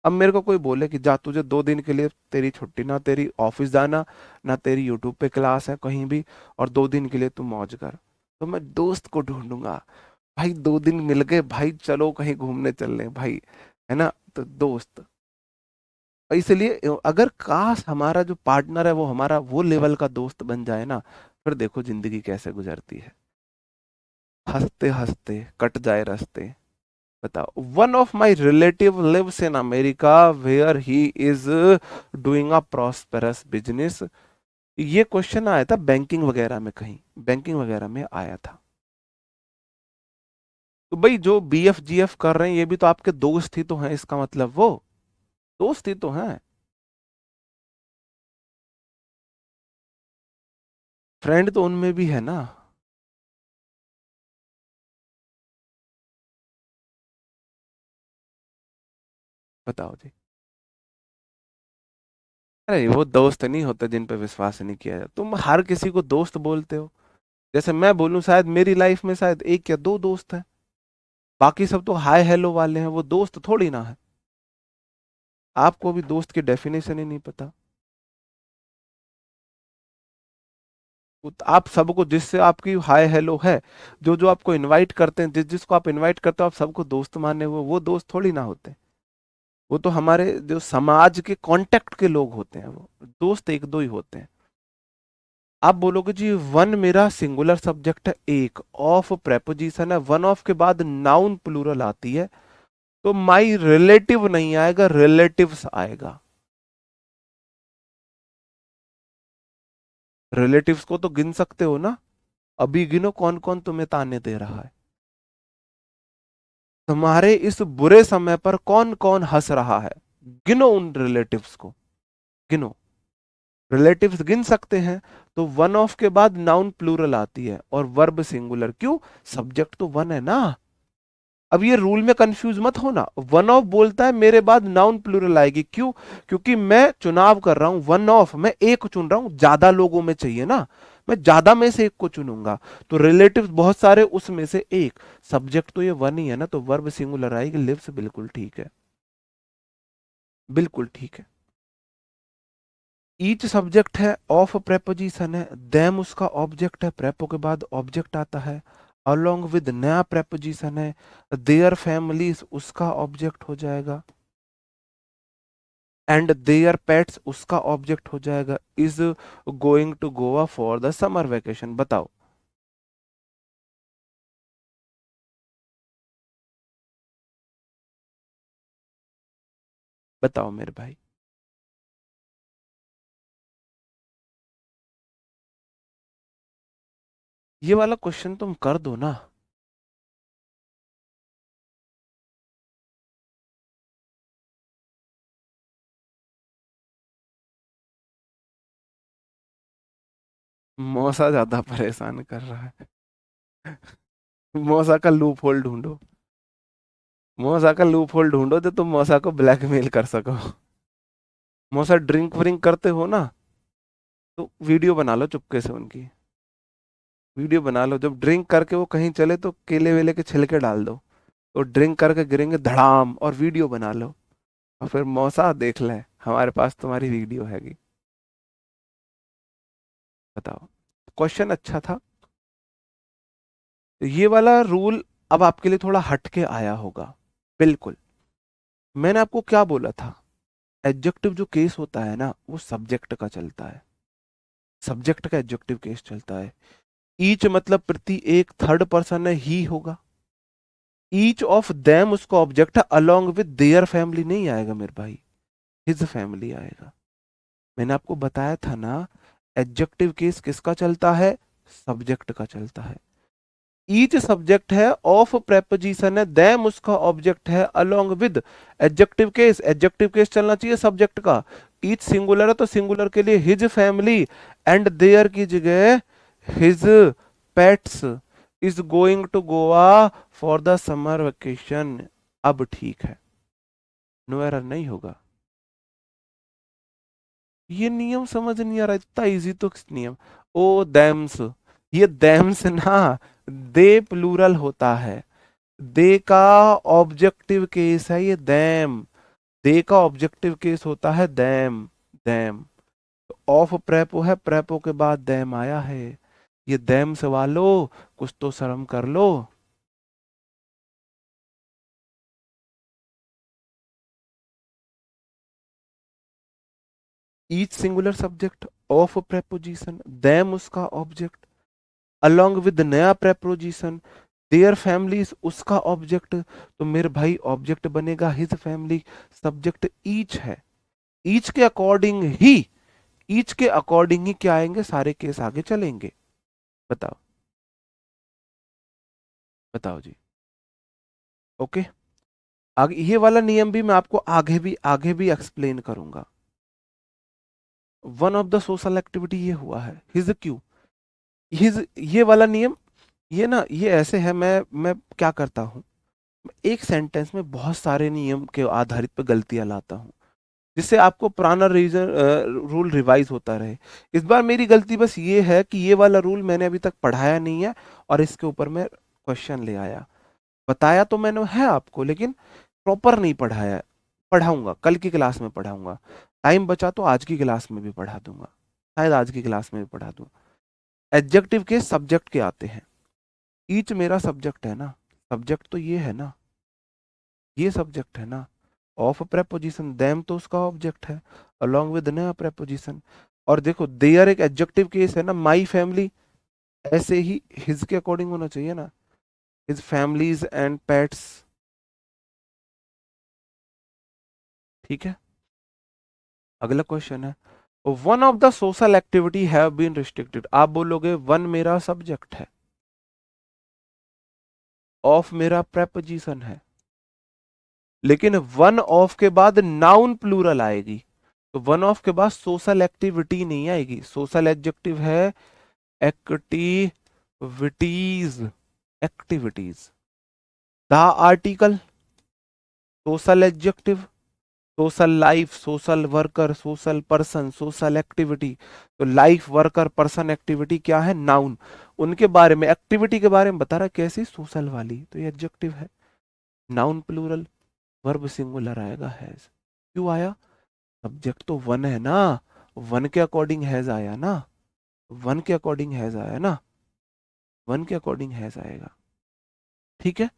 अब मेरे को कोई बोले कि जा तुझे 2 दिन के लिए तेरी छुट्टी, ना तेरी ऑफिस जाना, ना तेरी यूट्यूब पे क्लास है कहीं भी, और 2 दिन के लिए तू मौज कर, तो मैं दोस्त को ढूंढूंगा। भाई 2 दिन मिल गए भाई, चलो कहीं घूमने चल रहे भाई, है ना? तो दोस्त। इसलिए अगर काश हमारा जो पार्टनर है वो हमारा वो लेवल का दोस्त बन जाए ना, फिर देखो जिंदगी कैसे गुजरती है। हंसते हंसते कट जाए रास्ते। बताओ, one of my relative lives in America where he is doing a prosperous business. ये क्वेश्चन आया था बैंकिंग वगैरह में, कहीं बैंकिंग वगैरह में आया था। तो भाई जो बीएफ जीएफ कर रहे हैं ये भी तो आपके दोस्त ही तो हैं, इसका मतलब वो दोस्त ही तो हैं। फ्रेंड तो उनमें भी है ना। बताओ जी। अरे वो दोस्त नहीं होते जिन पे विश्वास नहीं किया जाए। तुम हर किसी को दोस्त बोलते हो। जैसे मैं बोलूं शायद मेरी लाइफ में शायद एक या दो दोस्त हैं, बाकी सब तो हाय हेलो वाले हैं, वो दोस्त थोड़ी ना है। आपको भी दोस्त की डेफिनेशन ही नहीं पता। आप सबको जिससे आपकी हाय हेलो है, जो जो आपको इनवाइट करते हैं, जिस जिसको आप इनवाइट करते हो, आप सबको दोस्त माने हुए, वो दोस्त थोड़ी ना होते। वो तो हमारे जो समाज के कांटेक्ट के लोग होते हैं, वो दोस्त एक दो ही होते हैं। आप बोलोगे जी वन मेरा सिंगुलर सब्जेक्ट है, एक ऑफ प्रेपोजिशन है, वन ऑफ के बाद नाउन प्लूरल आती है, तो माई रिलेटिव नहीं आएगा, रिलेटिव्स आएगा। रिलेटिव्स को तो गिन सकते हो ना। अभी गिनो कौन कौन तुम्हें ताने दे रहा है। तुम्हारे इस बुरे समय पर कौन कौन हंस रहा है। गिनो उन रिलेटिव्स को, गिनो। रिलेटिव्स गिन सकते हैं। तो वन ऑफ के बाद नाउन प्लूरल आती है और वर्ब सिंगुलर, क्यों? सब्जेक्ट तो वन है ना। अब ये रूल में कंफ्यूज मत होना। वन ऑफ बोलता है मेरे बाद नाउन प्लूरल आएगी, क्यों? क्योंकि मैं चुनाव कर रहा हूं, वन ऑफ, मैं एक चुन रहा हूं, ज्यादा लोगों में चाहिए ना, मैं ज्यादा में से एक को चुनूंगा। तो रिलेटिव्स बहुत सारे, उसमें से एक। सब्जेक्ट तो ये वन ही है ना, तो वर्ब सिंगुलर आएगी, लिव्स बिल्कुल ठीक है। बिल्कुल ठीक है। ईच सब्जेक्ट है, ऑफ प्रेपोजिशन है, देम उसका ऑब्जेक्ट है, प्रेपो के बाद ऑब्जेक्ट आता है, अलोंग विद नया प्रेपोजिशन है, देयर फैमिलीज उसका ऑब्जेक्ट हो जाएगा, एंड देयर पेट्स उसका ऑब्जेक्ट हो जाएगा, is going to Goa for the summer vacation. बताओ। बताओ मेरे भाई। ये वाला क्वेश्चन तुम कर दो ना। मौसा ज्यादा परेशान कर रहा है। मौसा का लूप होल ढूंढो। मौसा का लूप होल ढूंढो तो तुम मौसा को ब्लैकमेल कर सको। मौसा ड्रिंक व्रिंक करते हो ना, तो वीडियो बना लो चुपके से उनकी। वीडियो बना लो, जब ड्रिंक करके वो कहीं चले तो केले वेले के छिलके डाल दो, तो ड्रिंक करके गिरेंगे धड़ाम, और वीडियो बना लो। और फिर मौसा देख ले, हमारे पास तुम्हारी वीडियो हैगी। बताओ। क्वेश्चन अच्छा था। ये वाला रूल अब आपके लिए थोड़ा हटके आया होगा। बिल्कुल। मैंने आपको क्या बोला था? एडजेक्टिव जो केस होता है ना, वो सब्जेक्ट का चलता है। सब्जेक्ट का एडजेक्टिव केस चलता है। ईच मतलब प्रति, एक थर्ड पर्सन है, ही होगा। ईच ऑफ देम उसका ऑब्जेक्ट है, अलोंग विद देयर फैमिली नहीं आएगा मेरे भाई, हिज फैमिली आएगा। मैंने आपको बताया था ना, एडजेक्टिव केस किसका चलता है? सब्जेक्ट का चलता है। ईच सब्जेक्ट है, ऑफ प्रेपोजिशन है, देम उसका ऑब्जेक्ट है, along with adjective case. Adjective case चलना चाहिए सब्जेक्ट का। ईच सिंगुलर है तो सिंगुलर के लिए हिज फैमिली, एंड देयर की जगह his pets, is going to Goa for the summer vacation. अब ठीक है, नो एरर नहीं होगा। ये नियम समझ नहीं आ रहा, इतना इजी तो नियम। ओ दैम्स, ये दैम्स ना, दे प्लूरल होता है। दे का ऑब्जेक्टिव केस है ये दैम। दे का ऑब्जेक्टिव केस होता है दैम। दैम। ऑफ प्रेपो है, प्रेपो के बाद दैम आया है। ये दैम सवालो, कुछ तो शर्म कर लो। Each singular subject, of preposition, them उसका ऑब्जेक्ट, अलोंग विद नया प्रेपोजिशन, देयर फैमिलीज उसका ऑब्जेक्ट। तो मेरे भाई ऑब्जेक्ट बनेगा हिज फैमिली, सब्जेक्ट ईच है। ईच के अकॉर्डिंग ही, ईच के अकॉर्डिंग ही क्या आएंगे, सारे केस आगे चलेंगे। बताओ। बताओ जी। ओके। आगे ये वाला नियम भी मैं आपको आगे भी एक्सप्लेन करूंगा। One of the social activity ये हुआ है हिज क्यू। ये वाला नियम, ये ना, ये ऐसे है, मैं क्या करता हूँ, एक सेंटेंस में बहुत सारे नियम के आधारित पे गलतियां लाता हूँ, जिससे आपको पुराना रीजन रूल रिवाइज होता रहे। इस बार मेरी गलती बस ये है कि ये वाला रूल मैंने अभी तक पढ़ाया नहीं है, और इसके ऊपर मैं क्वेश्चन ले आया। बताया तो मैंने है आपको, लेकिन प्रॉपर नहीं पढ़ाया है। पढ़ाऊंगा, कल की क्लास में पढ़ाऊंगा। टाइम बचा तो आज की क्लास में भी पढ़ा दूंगा, शायद आज की क्लास में भी पढ़ा दूं। एडजेक्टिव के सब्जेक्ट के आते हैं। ईच मेरा सब्जेक्ट है ना, सब्जेक्ट तो ये है ना, ये सब्जेक्ट है ना। ऑफ प्रेपोजिशन, देम तो उसका ऑब्जेक्ट है, अलोंग विद नया प्रेपोजिशन। और देखो देयर एक एडजेक्टिव केस है ना, माई फैमिली, ऐसे ही हिज के अकॉर्डिंग होना चाहिए ना, हिज फैमिलीज एंड पेट्स। ठीक है, अगला क्वेश्चन है, one of the social activity have been restricted. आप बोलोगे वन मेरा सब्जेक्ट है, ऑफ मेरा प्रेपोजिशन है, लेकिन वन ऑफ के बाद नाउन प्लूरल आएगी, तो वन ऑफ के बाद सोशल एक्टिविटी नहीं आएगी। सोशल एडजेक्टिव है activities, activities. The article social adjective, social life, social worker, social person, social activity. तो लाइफ, वर्कर, पर्सन, एक्टिविटी क्या है, नाउन। उनके बारे में, एक्टिविटी के बारे में बता रहा है, कैसी, सोशल वाली, तो ये एडजेक्टिव है। नाउन प्लूरल, वर्ब सिंगुलर आएगा, हैज। क्यों आया, सब्जेक्ट तो वन है ना, वन के अकॉर्डिंग हैज आया ना, वन के अकॉर्डिंग हैज आया ना, वन के अकॉर्डिंग हैज आएगा। ठीक है।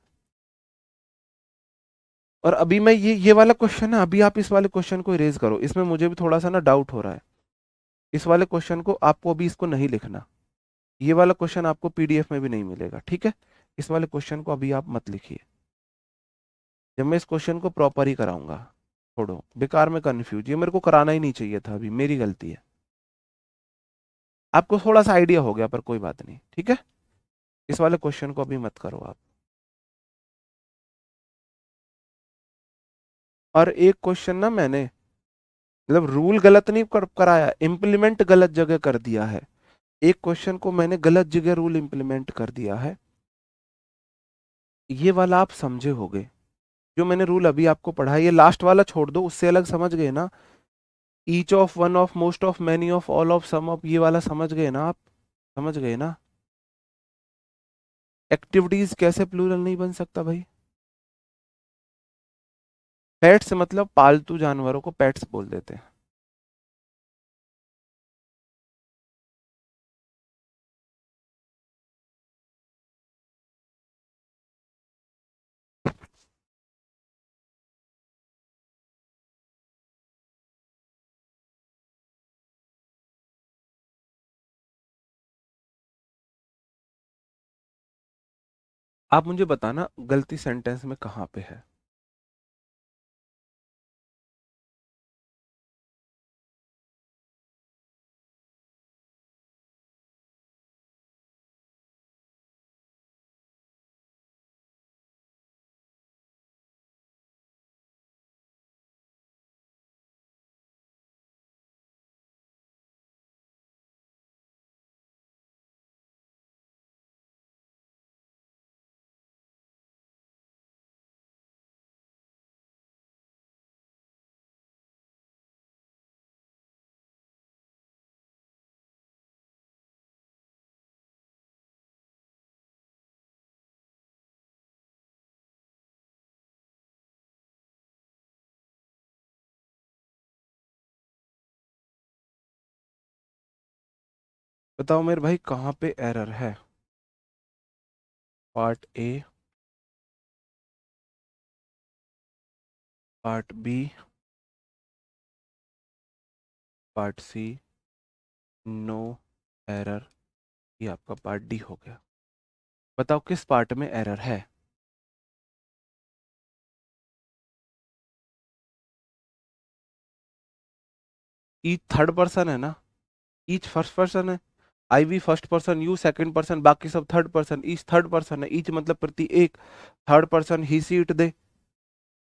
और अभी मैं ये वाला क्वेश्चन है, अभी आप इस वाले क्वेश्चन को इरेज करो, इसमें मुझे भी थोड़ा सा ना डाउट हो रहा है। इस वाले क्वेश्चन को आपको अभी इसको नहीं लिखना, ये वाला क्वेश्चन आपको पीडीएफ में भी नहीं मिलेगा, ठीक है। इस वाले क्वेश्चन को अभी आप मत लिखिए, जब मैं इस क्वेश्चन को प्रॉपर ही कराऊंगा। छोड़ो, बेकार में कंफ्यूज, ये मेरे को कराना ही नहीं चाहिए था, अभी मेरी गलती है। आपको थोड़ा सा आइडिया हो गया, पर कोई बात नहीं, ठीक है। इस वाले क्वेश्चन को अभी मत करो आप। और एक क्वेश्चन ना मैंने, मतलब रूल गलत नहीं कराया, इम्प्लीमेंट गलत जगह कर दिया है। एक क्वेश्चन को मैंने गलत जगह रूल इंप्लीमेंट कर दिया है, ये वाला आप समझे होगे। जो मैंने रूल अभी आपको पढ़ा, ये लास्ट वाला छोड़ दो, उससे अलग समझ गए ना। Each of, one of, most of, many of, all of, some of, ये वाला समझ गए ना आप, समझ गए ना। एक्टिविटीज कैसे प्लूरल नहीं बन सकता भाई। पेट्स मतलब पालतू जानवरों को पेट्स बोल देते हैं। आप मुझे बताना गलती सेंटेंस में कहाँ पे है। बताओ मेरे भाई कहाँ पे एरर है। Part A, part B, part C, no error. ये आपका पार्ट डी हो गया। बताओ किस पार्ट में एरर है। ईच थर्ड पर्सन है ना, ईच फर्स्ट पर्सन है। I we first person, you second person, बाकी सब third person. Each third person है, ईच मतलब प्रति एक। Third person he she it they,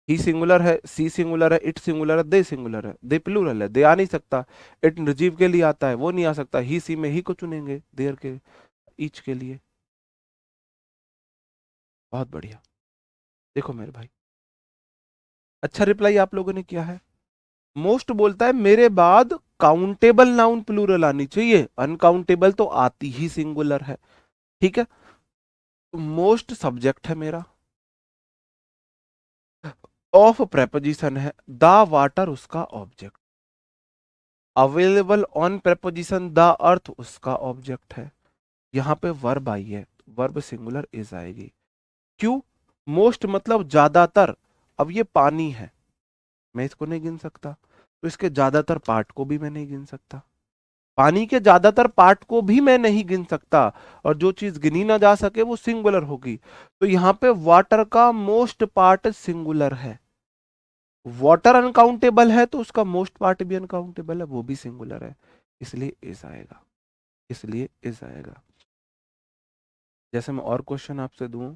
he singular है, सी सिंगुलर है, इट सिंगुलर है, दे सिंगुलर है, दे प्लूरल है, दे आ नहीं सकता। इट निर्जीव के लिए आता है, वो नहीं आ सकता। ही सी में ही को चुनेंगे देयर के। ईच के लिए। बहुत बढ़िया। देखो मेरे भाई, अच्छा रिप्लाई आप लोगों ने किया है। मोस्ट बोलता है मेरे बाद काउंटेबल नाउन प्लूरल आनी चाहिए, अनकाउंटेबल तो आती ही सिंगुलर है। ठीक है, मोस्ट सब्जेक्ट है मेरा, ऑफ प्रेपोजिशन है, द वाटर उसका object, available on preposition the earth उसका ऑब्जेक्ट है। यहां पे वर्ब आई है, वर्ब सिंगुलर इज आएगी। क्यों? मोस्ट मतलब ज्यादातर। अब ये पानी है, मैं इसको नहीं गिन सकता, तो इसके ज्यादातर पार्ट को भी मैं नहीं गिन सकता, पानी के ज्यादातर पार्ट को भी मैं नहीं गिन सकता, और जो चीज गिनी ना जा सके वो सिंगुलर होगी। तो यहां पे वाटर का मोस्ट पार्ट सिंगुलर है। वाटर अनकाउंटेबल है तो उसका मोस्ट पार्ट भी अनकाउंटेबल है, वो भी सिंगुलर है, इसलिए इज आएगा, इसलिए इज आएगा। जैसे मैं और क्वेश्चन आपसे दूं,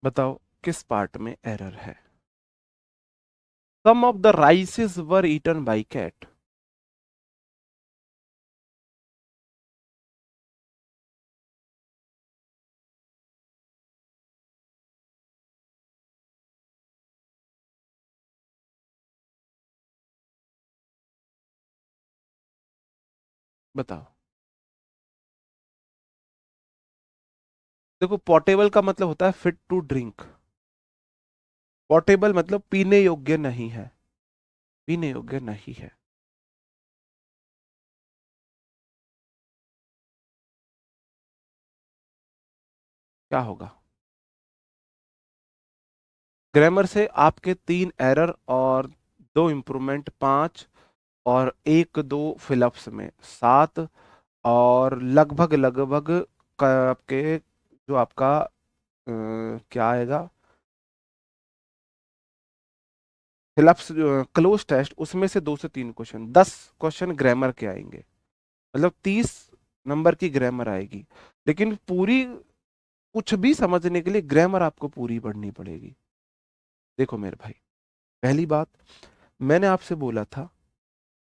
बताओ किस पार्ट में एरर है? Some of the rices were eaten by cat. बताओ। देखो, पोर्टेबल का मतलब होता है फिट टू ड्रिंक, पोर्टेबल मतलब पीने योग्य नहीं है, पीने योग्य नहीं है। क्या होगा? ग्रामर से आपके 3 एरर और 2 इम्प्रूवमेंट 5, और 1 2 फिलअप्स में 7, और लगभग लगभग आपके जो आपका क्या आएगा, फिलअप्स क्लोज टेस्ट, उसमें से 2 से 3 क्वेश्चन, 10 क्वेश्चन ग्रामर के आएंगे, मतलब 30 नंबर की ग्रामर आएगी। लेकिन पूरी, कुछ भी समझने के लिए ग्रामर आपको पूरी पढ़नी पड़ेगी। देखो मेरे भाई, पहली बात, मैंने आपसे बोला था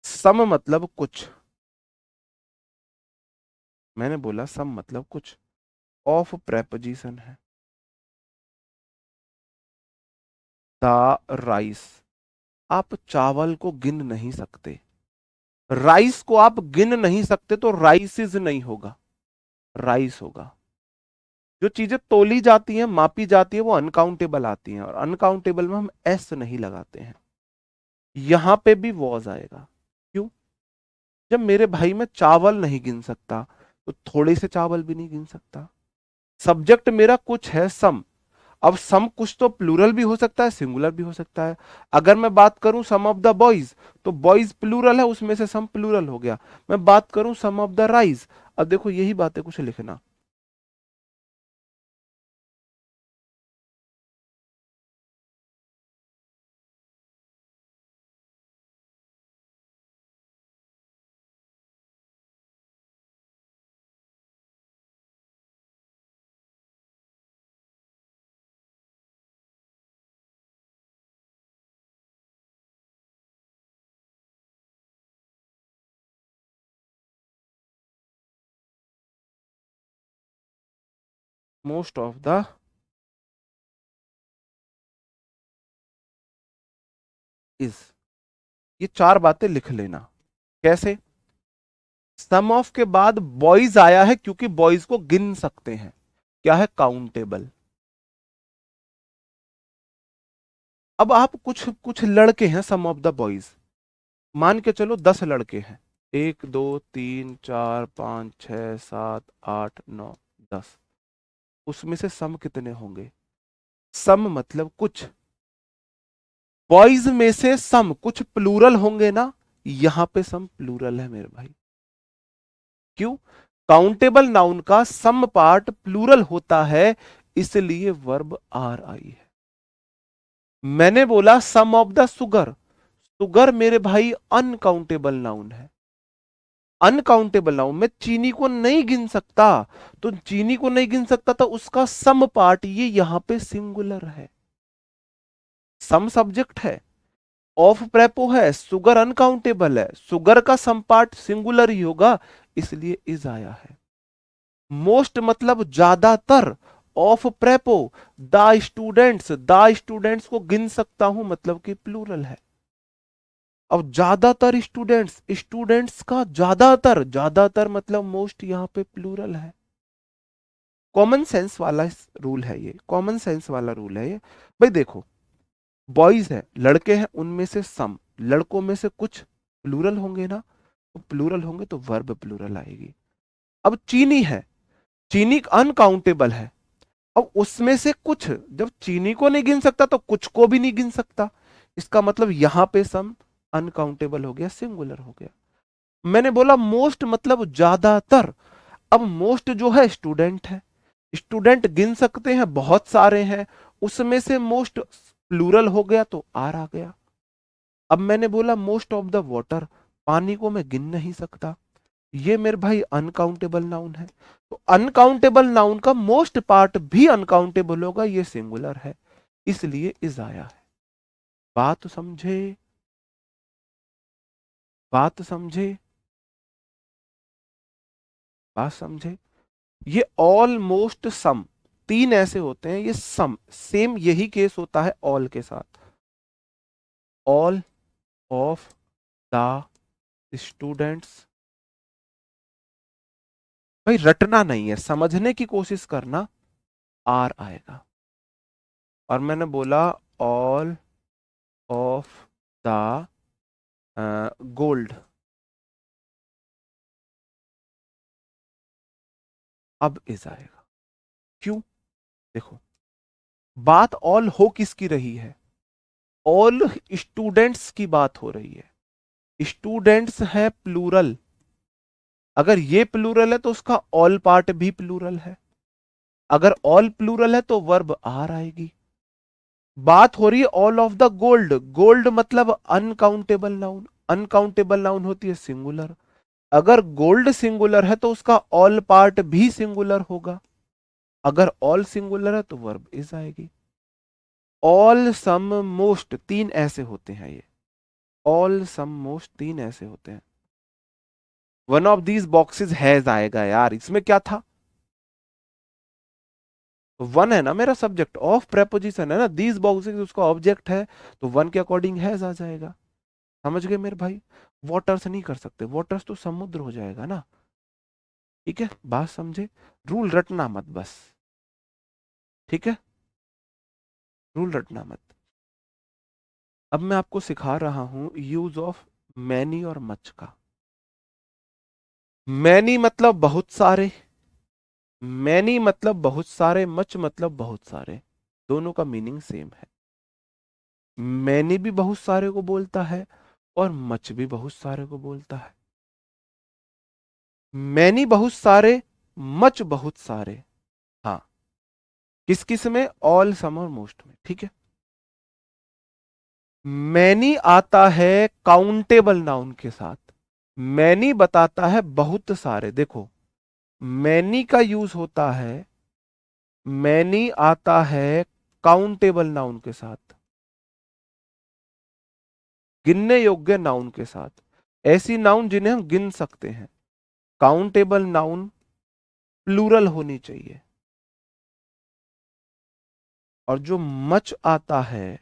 सम मतलब कुछ, मैंने बोला सम मतलब कुछ, ऑफ प्रेपोजिशन है, द राइस। आप चावल को गिन नहीं सकते, राइस को आप गिन नहीं सकते, तो राइसिस नहीं होगा, राइस होगा। जो चीजें तोली जाती हैं, मापी जाती है, वो अनकाउंटेबल आती हैं, और अनकाउंटेबल में हम एस नहीं लगाते हैं। यहां पे भी वॉज आएगा। क्यों? जब मेरे भाई मैं चावल नहीं गिन सकता, तो थोड़े से चावल भी नहीं गिन सकता। सब्जेक्ट मेरा कुछ है, सम। अब सम कुछ तो प्लूरल भी हो सकता है, सिंगुलर भी हो सकता है। अगर मैं बात करूं सम ऑफ द बॉयज, तो बॉयज प्लूरल है, उसमें से सम प्लूरल हो गया। मैं बात करूं सम ऑफ द राइज, अब देखो यही बात है, कुछ लिखना। मोस्ट ऑफ द इज, ये 4 बातें लिख लेना। कैसे? सम ऑफ के बाद बॉयज आया है, क्योंकि बॉयज को गिन सकते हैं, क्या है, काउंटेबल। अब आप कुछ कुछ लड़के हैं, सम ऑफ द बॉयज, मान के चलो 10 लड़के हैं, 1 2 3 4 5 6 7 8 9 10, उसमें से सम कितने होंगे? सम मतलब कुछ, बॉयज में से सम कुछ प्लूरल होंगे ना, यहां पे सम प्लूरल है मेरे भाई। क्यों? काउंटेबल नाउन का सम पार्ट प्लूरल होता है, इसलिए वर्ब आर आई है। मैंने बोला सम ऑफ द शुगर, शुगर मेरे भाई अनकाउंटेबल नाउन है, अनकाउंटेबल नाउन, मैं चीनी को नहीं गिन सकता, तो चीनी को नहीं गिन सकता तो उसका सम पार्ट ये यहां पे सिंगुलर है, सम सब्जेक्ट है, ऑफ प्रेपो है, शुगर अनकाउंटेबल है, शुगर का सम पार्ट सिंगुलर ही होगा, इसलिए इज आया है। मोस्ट मतलब ज्यादातर, ऑफ प्रेपो द स्टूडेंट्स को गिन सकता हूं मतलब कि प्लूरल है। अब ज्यादातर स्टूडेंट्स, स्टूडेंट्स का ज्यादातर, ज्यादातर मतलब मोस्ट यहां पे प्लूरल है। कॉमन सेंस वाला रूल है ये, कॉमन सेंस वाला रूल है ये। भाई देखो, बॉयज है, लड़के हैं, उनमें से सम, लड़कों में से कुछ प्लूरल होंगे ना, तो प्लूरल होंगे तो वर्ब प्लूरल आएगी। अब चीनी है, चीनी अनकाउंटेबल है, अब उसमें से कुछ, जब चीनी को नहीं गिन सकता तो कुछ को भी नहीं गिन सकता, इसका मतलब यहां पे सम अनकाउंटेबल हो गया, सिंगुलर हो गया। मैंने बोला मोस्ट मतलब ज्यादातर, अब मोस्ट जो है स्टूडेंट है, स्टूडेंट गिन सकते हैं, बहुत सारे हैं, उसमें से मोस्ट प्लूरल हो गया तो आर आ गया। अब मैंने बोला मोस्ट ऑफ द वाटर, पानी को मैं गिन नहीं सकता, ये मेरे भाई अनकाउंटेबल नाउन है, तो अनकाउंटेबल नाउन का मोस्ट पार्ट भी अनकाउंटेबल होगा, ये सिंगुलर है, इसलिए इज आया है। बात समझे, बात समझे, बात समझे। ये ऑलमोस्ट सम, तीन ऐसे होते हैं, ये सम सेम यही केस होता है ऑल के साथ, ऑल ऑफ द स्टूडेंट्स। भाई रटना नहीं है, समझने की कोशिश करना, आर आएगा। और मैंने बोला ऑल ऑफ द गोल्ड, अब इज आएगा। क्यों? देखो, बात ऑल हो किसकी रही है, ऑल स्टूडेंट्स की बात हो रही है, स्टूडेंट्स है प्लूरल, अगर ये प्लूरल है तो उसका ऑल पार्ट भी प्लूरल है, अगर ऑल प्लूरल है तो वर्ब आर आएगी। बात हो रही है all of the gold, gold मतलब अनकाउंटेबल नाउन, अनकाउंटेबल नाउन होती है सिंगुलर, अगर गोल्ड सिंगुलर है तो उसका ऑल पार्ट भी सिंगुलर होगा, अगर ऑल सिंगुलर है तो वर्ब इज आएगी। ऑल सम मोस्ट, तीन ऐसे होते हैं ये, ऑल सम मोस्ट तीन ऐसे होते हैं। One of these boxes has आएगा यार, इसमें क्या था, वन है ना मेरा सब्जेक्ट, ऑफ प्रेपोजिशन है ना, दीज बॉक्सेस उसका ऑब्जेक्ट है, तो वन के अकॉर्डिंग हैज आ जाएगा। समझ गए मेरे भाई? वाटर्स नहीं कर सकते, वाटर्स तो समुद्र हो जाएगा ना। ठीक है, बात समझे, रूल रटना मत बस, ठीक है, रूल रटना मत। अब मैं आपको सिखा रहा हूं यूज ऑफ मैनी और मच का। मैनी मतलब बहुत सारे, मैनी मतलब बहुत सारे, मच मतलब बहुत सारे, दोनों का मीनिंग सेम है। मैनी भी बहुत सारे को बोलता है और मच भी बहुत सारे को बोलता है। मैनी बहुत सारे, मच बहुत सारे, हाँ, किस किस में, ऑल सम और मोस्ट में, ठीक है। मैनी आता है काउंटेबल नाउन के साथ, मैनी बताता है बहुत सारे, देखो मैनी का यूज होता है, मैनी आता है काउंटेबल नाउन के साथ, गिनने योग्य नाउन के साथ, ऐसी नाउन जिन्हें हम गिन सकते हैं, काउंटेबल नाउन प्लूरल होनी चाहिए। और जो मच आता है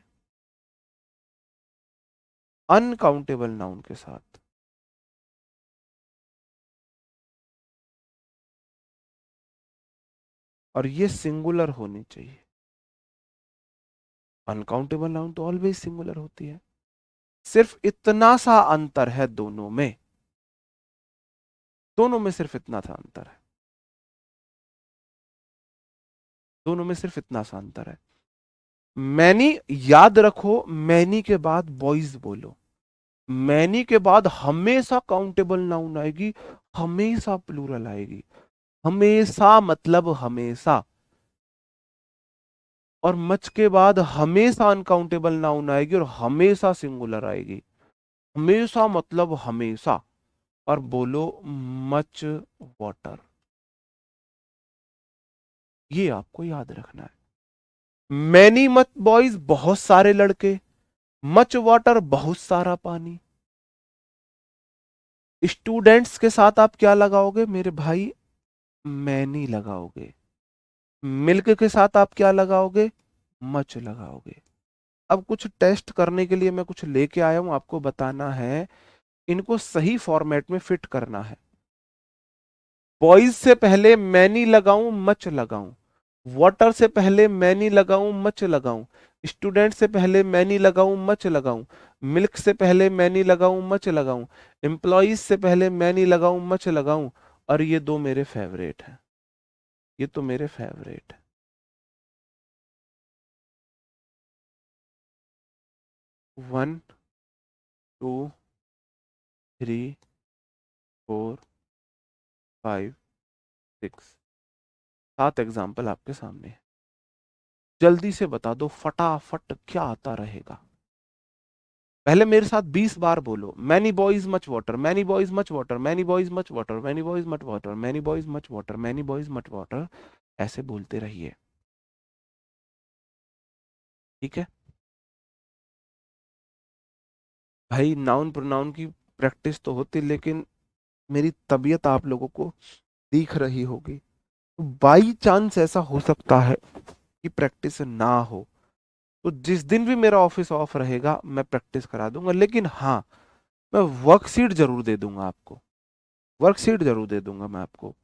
अनकाउंटेबल नाउन के साथ, और ये सिंगुलर होनी चाहिए। अनकाउंटेबल नाउन तो ऑलवेज सिंगुलर होती है, सिर्फ इतना सा अंतर है दोनों में, दोनों में सिर्फ इतना सा अंतर है, दोनों में सिर्फ इतना सा अंतर है। मैनी, याद रखो, मैनी के बाद बॉयज बोलो, मैनी के बाद हमेशा काउंटेबल नाउन आएगी, हमेशा प्लूरल आएगी, हमेशा मतलब हमेशा। और मच के बाद हमेशा अनकाउंटेबल नाउन आएगी और हमेशा सिंगुलर आएगी। हमेशा मतलब हमेशा। और बोलो मच वाटर। ये आपको याद रखना है। मैनी मच बॉयज बहुत सारे लड़के, मच वाटर बहुत सारा पानी। स्टूडेंट्स के साथ आप क्या लगाओगे मेरे भाई? मैनी लगाओगे। मिल्क के साथ आप क्या लगाओगे? मच लगाओगे। अब कुछ टेस्ट करने के लिए मैं कुछ लेके आया हूं, आपको बताना है, इनको सही फॉर्मेट में फिट करना है। बॉयज से पहले मैनी लगाऊं मच लगाऊं, वाटर से पहले मैनी लगाऊं मच लगाऊं, स्टूडेंट से पहले मैनी लगाऊं मच लगाऊं, मिल्क से पहले मैनी लगाऊं मच लगाऊं, एम्प्लॉइज से पहले मैनी लगाऊं मच लगाऊं। और ये दो मेरे फेवरेट हैं, ये तो मेरे फेवरेट है। 1 2 3 4 5 6, 7 एग्जाम्पल आपके सामने है। जल्दी से बता दो फटाफट क्या आता रहेगा। पहले मेरे साथ 20 बार बोलो, many boys much water, many boys much water, many boys much water, many boys much water, many boys much water, many boys much water. ऐसे बोलते रहिए, ठीक है भाई। नाउन प्रोनाउन की प्रैक्टिस तो होती, लेकिन मेरी तबीयत आप लोगों को दिख रही होगी। बाई चांस ऐसा हो सकता है कि प्रैक्टिस ना हो, तो जिस दिन भी मेरा ऑफिस ऑफ रहेगा मैं प्रैक्टिस करा दूंगा। लेकिन हाँ, मैं वर्कशीट जरूर दे दूंगा आपको, वर्कशीट जरूर दे दूंगा मैं आपको।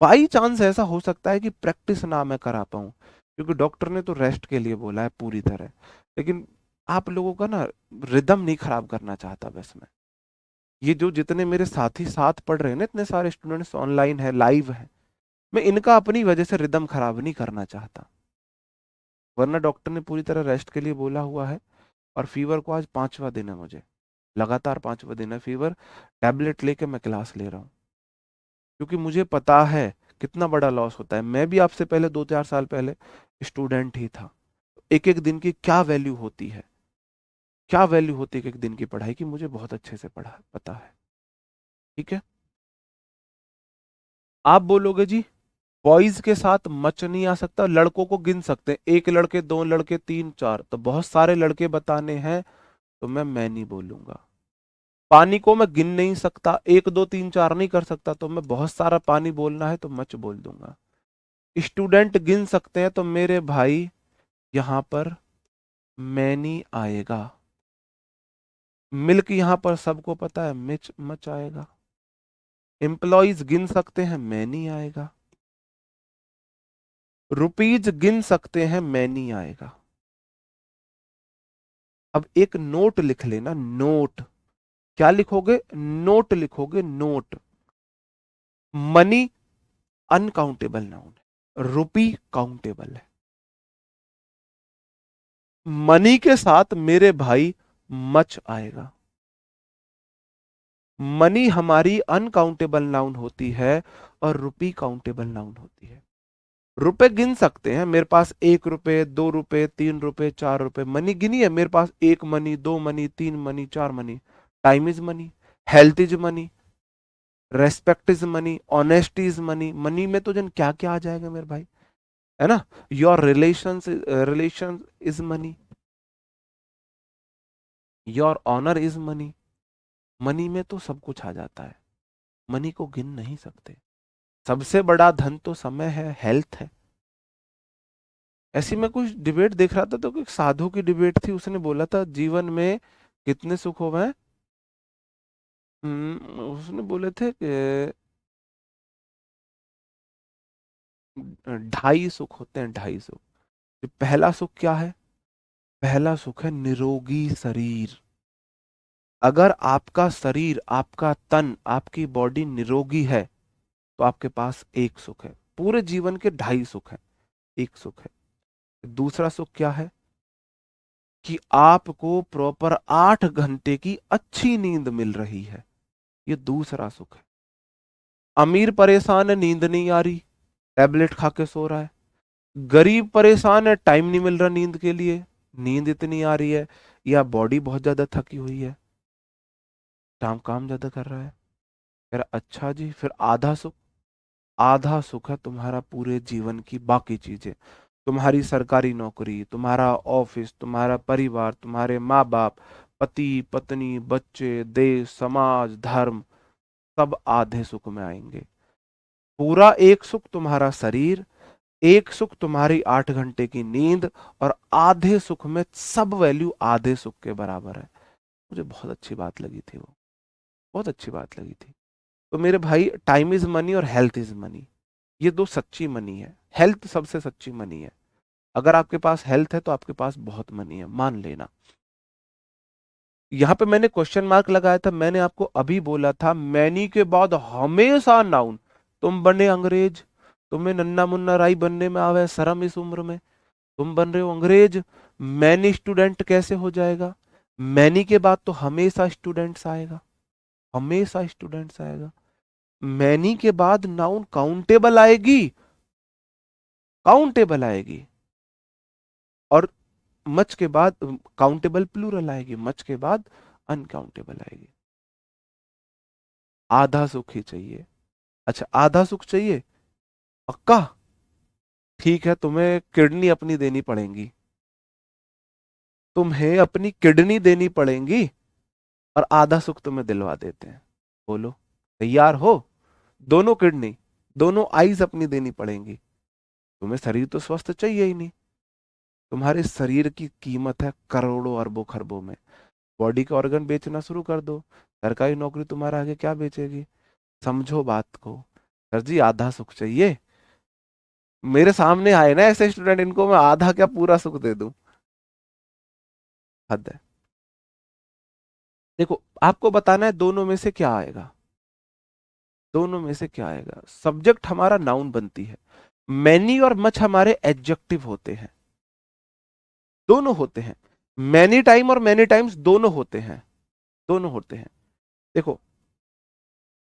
बाई चांस ऐसा हो सकता है कि प्रैक्टिस ना मैं करा पाऊं, क्योंकि डॉक्टर ने तो रेस्ट के लिए बोला है पूरी तरह। लेकिन आप लोगों का ना रिदम नहीं खराब करना चाहता बस मैं। ये जो जितने मेरे साथी साथ पढ़ रहे हैं ना, इतने सारे स्टूडेंट्स ऑनलाइन है, लाइव है, मैं इनका अपनी वजह से रिदम खराब नहीं करना चाहता। वरना डॉक्टर ने पूरी तरह रेस्ट के लिए बोला हुआ है। और फीवर को आज 5वां दिन है मुझे, लगातार 5वां दिन है फीवर। टैबलेट लेके मैं क्लास ले रहा हूँ, क्योंकि मुझे पता है कितना बड़ा लॉस होता है। मैं भी आपसे पहले 2-4 साल पहले स्टूडेंट ही था। एक एक दिन की क्या वैल्यू होती है, क्या वैल्यू होती है एक एक दिन की पढ़ाई की, मुझे बहुत अच्छे से पढ़ा पता है। ठीक है, आप बोलोगे जी बॉयज के साथ मच नहीं आ सकता, लड़कों को गिन सकते हैं, एक लड़के, दो लड़के, तीन, चार, तो बहुत सारे लड़के बताने हैं, तो मैं नहीं बोलूंगा। पानी को मैं गिन नहीं सकता, एक दो तीन चार नहीं कर सकता, तो मैं बहुत सारा पानी बोलना है तो मच बोल दूंगा। स्टूडेंट गिन सकते हैं, तो मेरे भाई यहां पर मैनी आएगा। मिल्क यहां पर सबको पता है मिच मच आएगा। एम्प्लॉइज गिन सकते हैं, मैनी आएगा। रुपीज गिन सकते हैं, मैनी आएगा। अब एक नोट लिख लेना, नोट। क्या लिखोगे? नोट लिखोगे, नोट। मनी अनकाउंटेबल नाउन है, रुपी काउंटेबल है। मनी के साथ मेरे भाई मच आएगा। मनी हमारी अनकाउंटेबल नाउन होती है और रुपी काउंटेबल नाउन होती है। रुपए गिन सकते हैं, मेरे पास 1 रुपए, 2 रुपए, 3 रुपए, 4 रुपए, मनी गिनी है मेरे पास, 1 money, 2 money, 3 money, 4 money. Time is money, health is money, respect is money, honesty is money. Money में तो जन क्या क्या आ जाएगा मेरे भाई, है ना। Your relation is money, your honour is money. Money में तो सब कुछ आ जाता है, मनी को गिन नहीं सकते। सबसे बड़ा धन तो समय है, हेल्थ है। ऐसी मैं कुछ डिबेट देख रहा था, तो एक साधु की डिबेट थी, उसने बोला था जीवन में कितने सुख हो गए। उसने बोले थे कि 2.5 सुख होते हैं, 2.5 सुख। जो पहला सुख क्या है? पहला सुख है निरोगी शरीर। अगर आपका शरीर, आपका तन, आपकी बॉडी निरोगी है, तो आपके पास एक सुख है। पूरे जीवन के 2.5 सुख है, एक सुख है। दूसरा सुख क्या है? कि आपको प्रॉपर 8 घंटे की अच्छी नींद मिल रही है, ये दूसरा सुख है। अमीर परेशान है, नींद नहीं आ रही, टैबलेट खा के सो रहा है। गरीब परेशान है, टाइम नहीं मिल रहा नींद के लिए, नींद इतनी आ रही है, या बॉडी बहुत ज्यादा थकी हुई है, काम काम ज्यादा कर रहा है। कह रहा अच्छा जी, फिर आधा सुख, आधा सुख है तुम्हारा पूरे जीवन की बाकी चीजें, तुम्हारी सरकारी नौकरी, तुम्हारा ऑफिस, तुम्हारा परिवार, तुम्हारे माँ बाप, पति पत्नी, बच्चे, देश, समाज, धर्म, सब आधे सुख में आएंगे। पूरा एक सुख तुम्हारा शरीर, एक सुख तुम्हारी 8 घंटे की नींद, और आधे सुख में सब वैल्यू आधे सुख के बराबर है। मुझे बहुत अच्छी बात लगी थी वो, बहुत अच्छी बात लगी थी। तो मेरे भाई, टाइम इज मनी और हेल्थ इज मनी, ये दो सच्ची मनी है। हेल्थ सबसे सच्ची मनी है। अगर आपके पास हेल्थ है तो आपके पास बहुत मनी है, मान लेना। यहां पे मैंने क्वेश्चन मार्क लगाया था, मैंने आपको अभी बोला था मैनी के बाद हमेशा नाउन। तुम बने अंग्रेज, तुम्हें नन्ना मुन्ना राई बनने में आवे शर्म इस उम्र में, तुम बन रहे हो अंग्रेज, मैनी स्टूडेंट कैसे हो जाएगा? मैनी के बाद तो हमेशा स्टूडेंट्स आएगा, हमेशा स्टूडेंट्स आएगा। मैनी के बाद नाउन काउंटेबल आएगी, काउंटेबल आएगी, और मच के बाद काउंटेबल प्लूरल आएगी, मच के बाद अनकाउंटेबल आएगी। आधा सुख ही चाहिए। अच्छा, आधा सुख चाहिए, पक्का? ठीक है, तुम्हें किडनी अपनी देनी पड़ेगी, तुम्हें अपनी किडनी देनी पड़ेगी, और आधा सुख तुम्हें दिलवा देते हैं। बोलो, तैयार हो? दोनों किडनी, दोनों आईज अपनी देनी पड़ेंगी। तुम्हें शरीर तो स्वस्थ चाहिए ही नहीं, तुम्हारे शरीर की कीमत है करोड़ों अरबों खरबों में। बॉडी के ऑर्गन बेचना शुरू कर दो, सरकारी नौकरी तुम्हारा आगे क्या बेचेगी? समझो बात को। सर जी, आधा सुख चाहिए। मेरे सामने आए ना ऐसे स्टूडेंट, इनको मैं आधा क्या पूरा सुख दे दूं? हद है। देखो, आपको बताना है दोनों में से क्या आएगा, दोनों में से क्या आएगा। सब्जेक्ट हमारा नाउन बनती है, मैनी और मच हमारे एडजेक्टिव होते हैं, दोनों होते हैं। मैनी टाइम और मैनी टाइम्स दोनों होते हैं, दोनों होते हैं। देखो,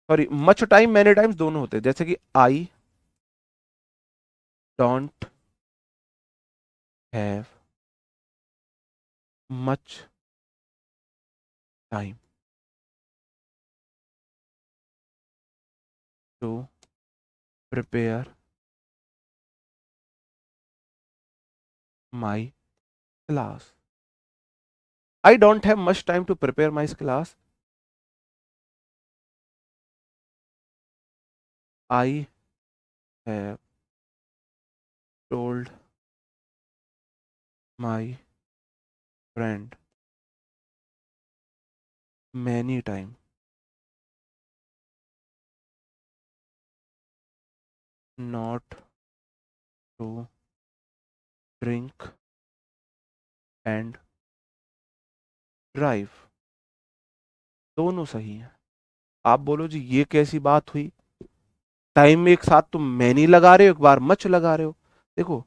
sorry, much time many times दोनों होते हैं, जैसे कि I don't have much time to prepare my class. I don't have much time to prepare my class. I have told my friend many times not to drink and drive। दोनों सही हैं। आप बोलो जी, ये कैसी बात हुई? टाइम में एक साथ तुम मैनी लगा रहे हो, एक बार मच लगा रहे हो। देखो,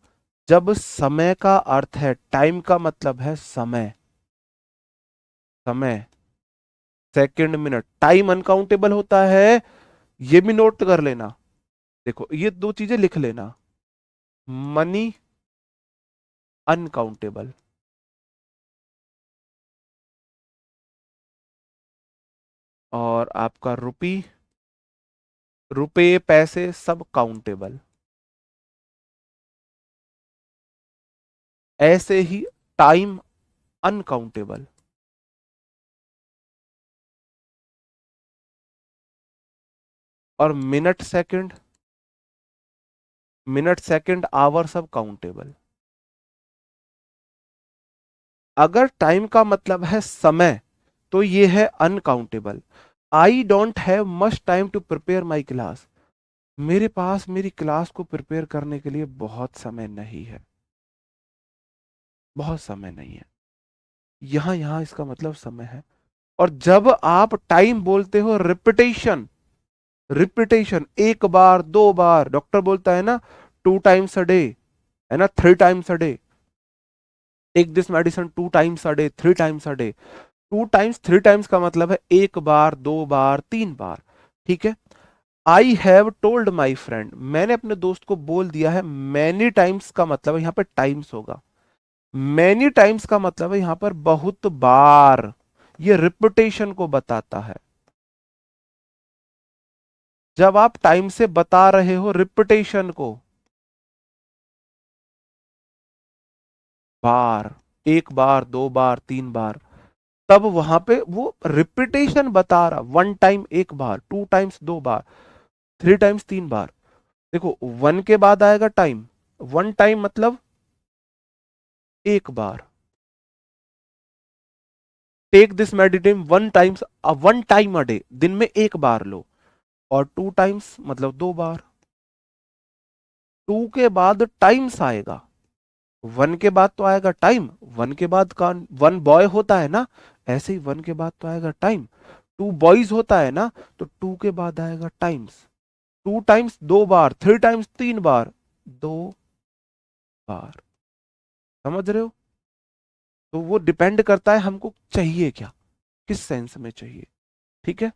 जब समय का अर्थ है, टाइम का मतलब है समय, समय, सेकंड, मिनट, टाइम अनकाउंटेबल होता है, ये भी नोट कर लेना। देखो, ये दो चीजें लिख लेना, मनी अनकाउंटेबल, और आपका रुपी, रुपए पैसे सब काउंटेबल। ऐसे ही टाइम अनकाउंटेबल, और minute second, minute second hour सब काउंटेबल। अगर टाइम का मतलब है समय, तो ये है uncountable. I don't have much time to prepare my class, मेरे पास मेरी क्लास को प्रिपेयर करने के लिए बहुत समय नहीं है, बहुत समय नहीं है। यहां यहां इसका मतलब समय है। और जब आप टाइम बोलते हो, रिपीटेशन, रिपीटेशन, एक बार दो बार, डॉक्टर बोलता है ना 2 times a day, है ना, 3 times a day, take this medicine 2 times a day, 3 times a day। 2 times 3 times का मतलब है एक बार, दो बार, 3 बार, ठीक है। I have told my friend, मैंने अपने दोस्त को बोल दिया है। मैनी टाइम्स का मतलब है यहां पर टाइम्स होगा। मैनी टाइम्स का मतलब है यहां पर बहुत बार, ये रिपीटेशन को बताता है। जब आप टाइम से बता रहे हो रिपीटेशन को, बार, एक बार, दो बार, तीन बार, तब वहां पे वो रिपीटेशन बता रहा। वन टाइम एक बार, टू टाइम्स दो बार, थ्री टाइम्स तीन बार। देखो वन के बाद आएगा टाइम, वन टाइम मतलब एक बार। Take this medicine one times, one time a day, दिन में एक बार लो। और टू टाइम्स मतलब दो बार। टू के बाद टाइम्स आएगा, वन के बाद तो आएगा टाइम, वन के बाद का वन बॉय होता है ना, ऐसे ही वन के बाद तो आएगा टाइम। टू बॉयज होता है ना, तो टू के बाद आएगा टाइम्स। टू टाइम्स दो बार, थ्री टाइम्स तीन बार, दो बार। समझ रहे हो? तो वो डिपेंड करता है हमको चाहिए क्या, किस सेंस में चाहिए। ठीक है,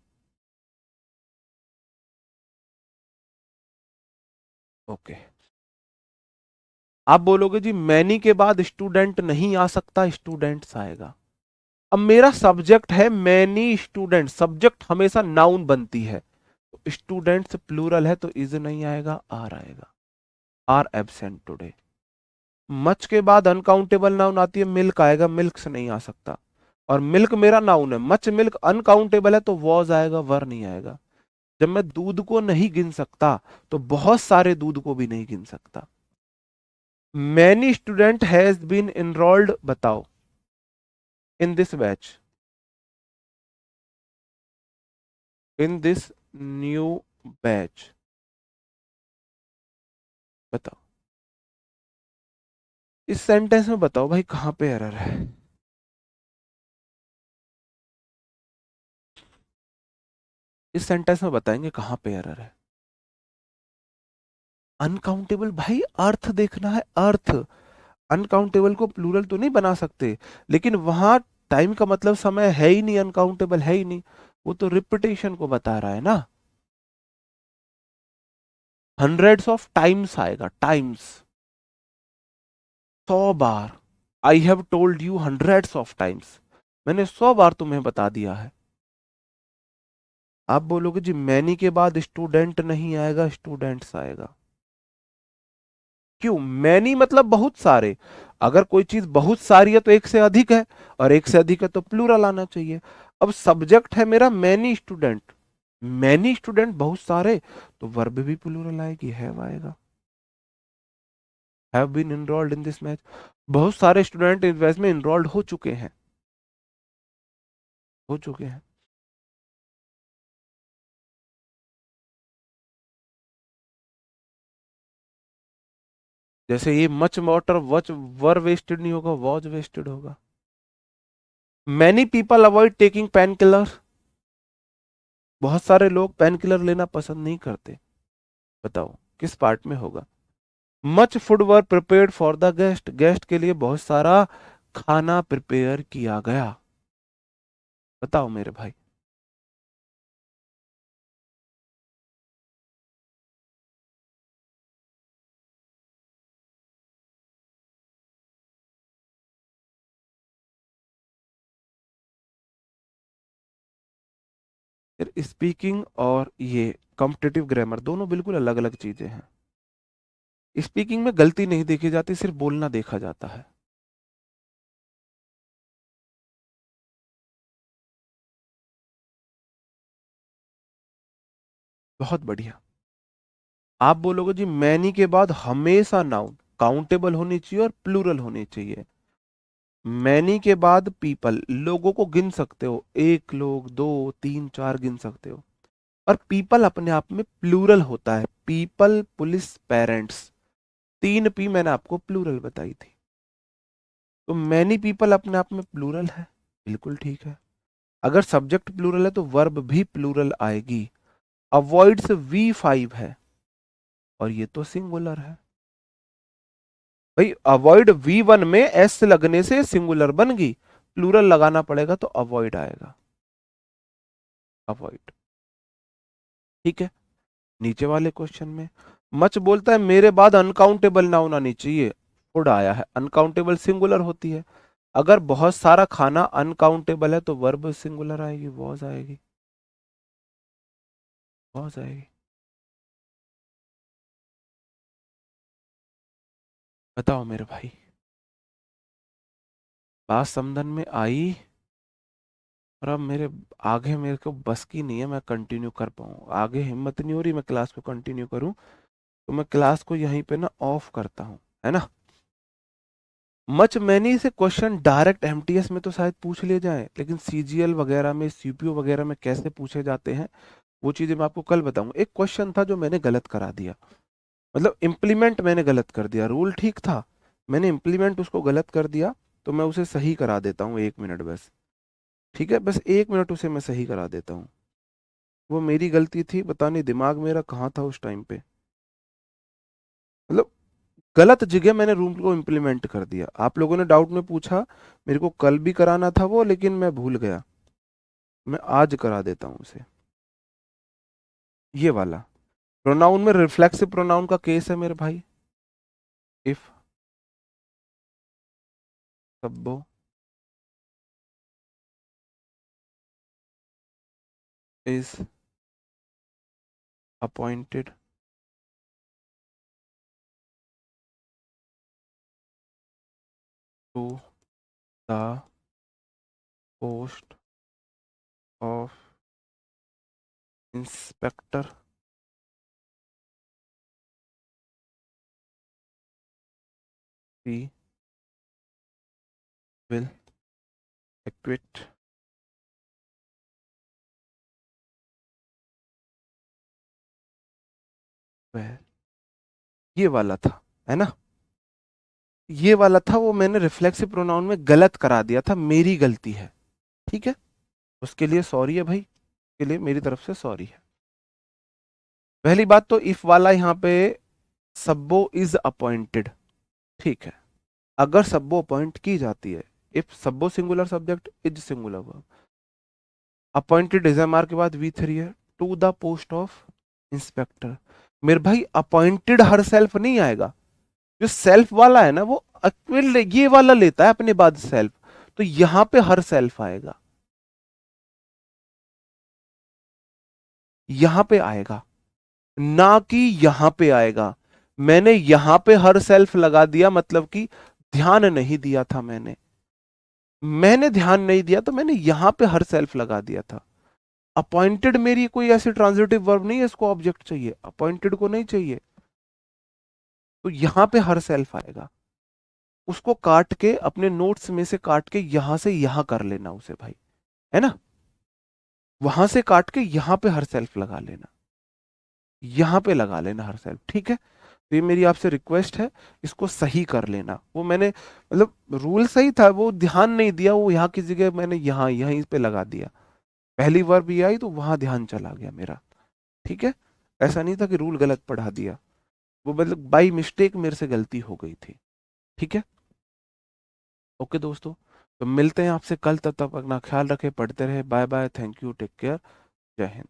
ओके। आप बोलोगे जी मैनी के बाद स्टूडेंट नहीं आ सकता, स्टूडेंट्स आएगा। अब मेरा सब्जेक्ट है मैनी स्टूडेंट, सब्जेक्ट हमेशा नाउन बनती है, तो स्टूडेंट्स प्लूरल है तो इज नहीं आएगा, आर आएगा। Are absent today. मच के बाद अनकाउंटेबल नाउन आती है, मिल्क आएगा, मिल्क से नहीं आ सकता। और मिल्क मेरा नाउन है, मच मिल्क अनकाउंटेबल है तो वॉज आएगा, वर नहीं आएगा। जब मैं दूध को नहीं गिन सकता, तो बहुत सारे दूध को भी नहीं गिन सकता। Many student has been enrolled, बताओ, in this batch, in this new batch, बताओ। इस सेंटेंस में बताओ भाई कहां पे एरर है। इस सेंटेंस में बताएंगे कहां पे एरर है। अनकाउंटेबल भाई, अर्थ देखना है, अर्थ। अनकाउंटेबल को प्लूरल तो नहीं बना सकते, लेकिन वहां टाइम का मतलब समय है ही नहीं, अनकाउंटेबल है ही नहीं, वो तो रिपीटेशन को बता रहा है ना। हंड्रेड्स ऑफ टाइम्स आएगा, times, 100 bar. I have told you hundreds of times, मैंने 100 बार तुम्हें बता दिया है। आप बोलोगे जी मैनी के बाद स्टूडेंट नहीं आएगा, स्टूडेंट्स आएगा। क्यों? मैनी मतलब बहुत सारे। अगर कोई चीज बहुत सारी है तो एक से अधिक है, और एक से अधिक है तो प्लूरल आना चाहिए। अब सब्जेक्ट है मेरा मैनी स्टूडेंट, मैनी स्टूडेंट बहुत सारे, तो वर्ब भी प्लूरल आएगी, हैव आएगा। Have been enrolled in this match, बहुत सारे स्टूडेंट इस बैच में इनरोल्ड हो चुके हैं, हो चुके हैं। जैसे ये मच वाटर वच वर वेस्टेड नहीं होगा, वॉज वेस्टेड होगा। Many people avoid taking pain killer, बहुत सारे लोग पेन किलर लेना पसंद नहीं करते, बताओ किस पार्ट में होगा। Much food were prepared for the guest, guest के लिए बहुत सारा खाना प्रिपेयर किया गया, बताओ मेरे भाई। फिर स्पीकिंग और ये कॉम्पिटिटिव ग्रामर दोनों बिल्कुल अलग अलग चीजें हैं। स्पीकिंग में गलती नहीं देखी जाती, सिर्फ बोलना देखा जाता है। बहुत बढ़िया। आप बोलोगे जी मैनी के बाद हमेशा नाउन काउंटेबल होनी चाहिए और प्लूरल होनी चाहिए। मैनी के बाद पीपल, लोगों को गिन सकते हो, एक लोग, दो, तीन, चार गिन सकते हो। और पीपल अपने आप में प्लूरल होता है, पीपल, पुलिस, पेरेंट्स, तीन पी मैंने आपको प्लूरल बताई थी। तो मैनी पीपल अपने आप में प्लूरल है, बिल्कुल ठीक है। अगर सब्जेक्ट प्लूरल है तो वर्ब भी प्लूरल आएगी। अवॉइड्स V5 है, और ये तो सिंगुलर है भाई। अवॉइड V1 में एस लगने से सिंगुलर बन गई, प्लूरल लगाना पड़ेगा तो अवॉइड आएगा, अवॉइड। ठीक है, नीचे वाले क्वेश्चन में मच बोलता है मेरे बाद अनकाउंटेबल नाउन आनी चाहिए, फूड आया है, अनकाउंटेबल सिंगुलर होती है। अगर बहुत सारा खाना अनकाउंटेबल है तो वर्ब सिंगुलर आएगी, वॉज आएगी, वॉज आएगी। बताओ मेरे भाई, बात समझन में आई? और अब मेरे आगे मेरे को बस की नहीं है मैं कंटिन्यू कर पाऊँ, आगे हिम्मत नहीं हो रही मैं क्लास को कंटिन्यू करूँ, तो मैं क्लास को यहीं पे ना ऑफ करता हूँ, है ना। मच मैनी से क्वेश्चन डायरेक्ट एमटीएस में तो शायद पूछ लिए जाए, लेकिन सीजीएल वगैरह में, सीपीयू वगैरह में कैसे पूछे जाते हैं वो चीजें मैं आपको कल बताऊंगा। एक क्वेश्चन था जो मैंने गलत करा दिया, मतलब इम्प्लीमेंट मैंने गलत कर दिया, रूल ठीक था, मैंने इम्प्लीमेंट उसको गलत कर दिया, तो मैं उसे सही करा देता हूँ, 1 मिनट बस। ठीक है, बस 1 मिनट उसे मैं सही करा देता हूँ। वो मेरी गलती थी, पता नहीं दिमाग मेरा कहाँ था उस टाइम पे, मतलब गलत जगह मैंने रूल को इम्प्लीमेंट कर दिया। आप लोगों ने डाउट में पूछा, मेरे को कल भी कराना था वो, लेकिन मैं भूल गया, मैं आज करा देता हूँ उसे। ये वाला प्रोनाउन में रिफ्लेक्सिव प्रोनाउन का केस है मेरे भाई। If Sabbo is appointed to the post of inspector, we will acquit where. ये वाला था, है ना, ये वाला था, वो मैंने रिफ्लेक्सिव प्रोनाउन में गलत करा दिया था, मेरी गलती है। ठीक है, उसके लिए सॉरी है भाई, के लिए मेरी तरफ से सॉरी है। पहली बात तो इफ वाला यहाँ पे सब्बो इज अपॉइंटेड, ठीक है, अगर सब्बो अपॉइंट की जाती है, if Sabbo singular subject is singular verb, appointed SMR के बाद वी3 है, to the post of inspector. मेरे भाई अपॉइंटेड हर सेल्फ नहीं आएगा, जो सेल्फ वाला है ना वो ये वाला लेता है अपने बाद सेल्फ, तो यहां पे हर सेल्फ आएगा, यहां पे आएगा, ना कि यहां पे आएगा। मैंने यहां पे हर सेल्फ लगा दिया, मतलब कि ध्यान नहीं दिया था मैंने, मैंने ध्यान नहीं दिया तो मैंने यहां पे हर सेल्फ लगा दिया था। अपॉइंटेड मेरी कोई ऐसी ट्रांजिटिव वर्ब नहीं है, इसको ऑब्जेक्ट चाहिए, अपॉइंटेड को नहीं चाहिए, तो यहां पे हर सेल्फ आएगा। उसको काट के अपने नोट्स में से काट के यहां से यहां कर लेना उसे भाई, है ना, वहां से काट के यहां पे हर सेल्फ लगा लेना, यहां पे लगा लेना हर सेल्फ, ठीक है। तो ये मेरी आपसे रिक्वेस्ट है, इसको सही कर लेना। वो मैंने मतलब रूल सही था, वो ध्यान नहीं दिया, वो यहाँ की जगह मैंने यहाँ यहीं पे लगा दिया, पहली वर्ब ये आई तो वहां ध्यान चला गया मेरा। ठीक है, ऐसा नहीं था कि रूल गलत पढ़ा दिया, वो मतलब बाई मिस्टेक मेरे से गलती हो गई थी। ठीक है, ओके दोस्तों, तो मिलते हैं आपसे कल, तब तक अपना ख्याल रखें, पढ़ते रहे, bye bye, thank you, take care, जय हिंद।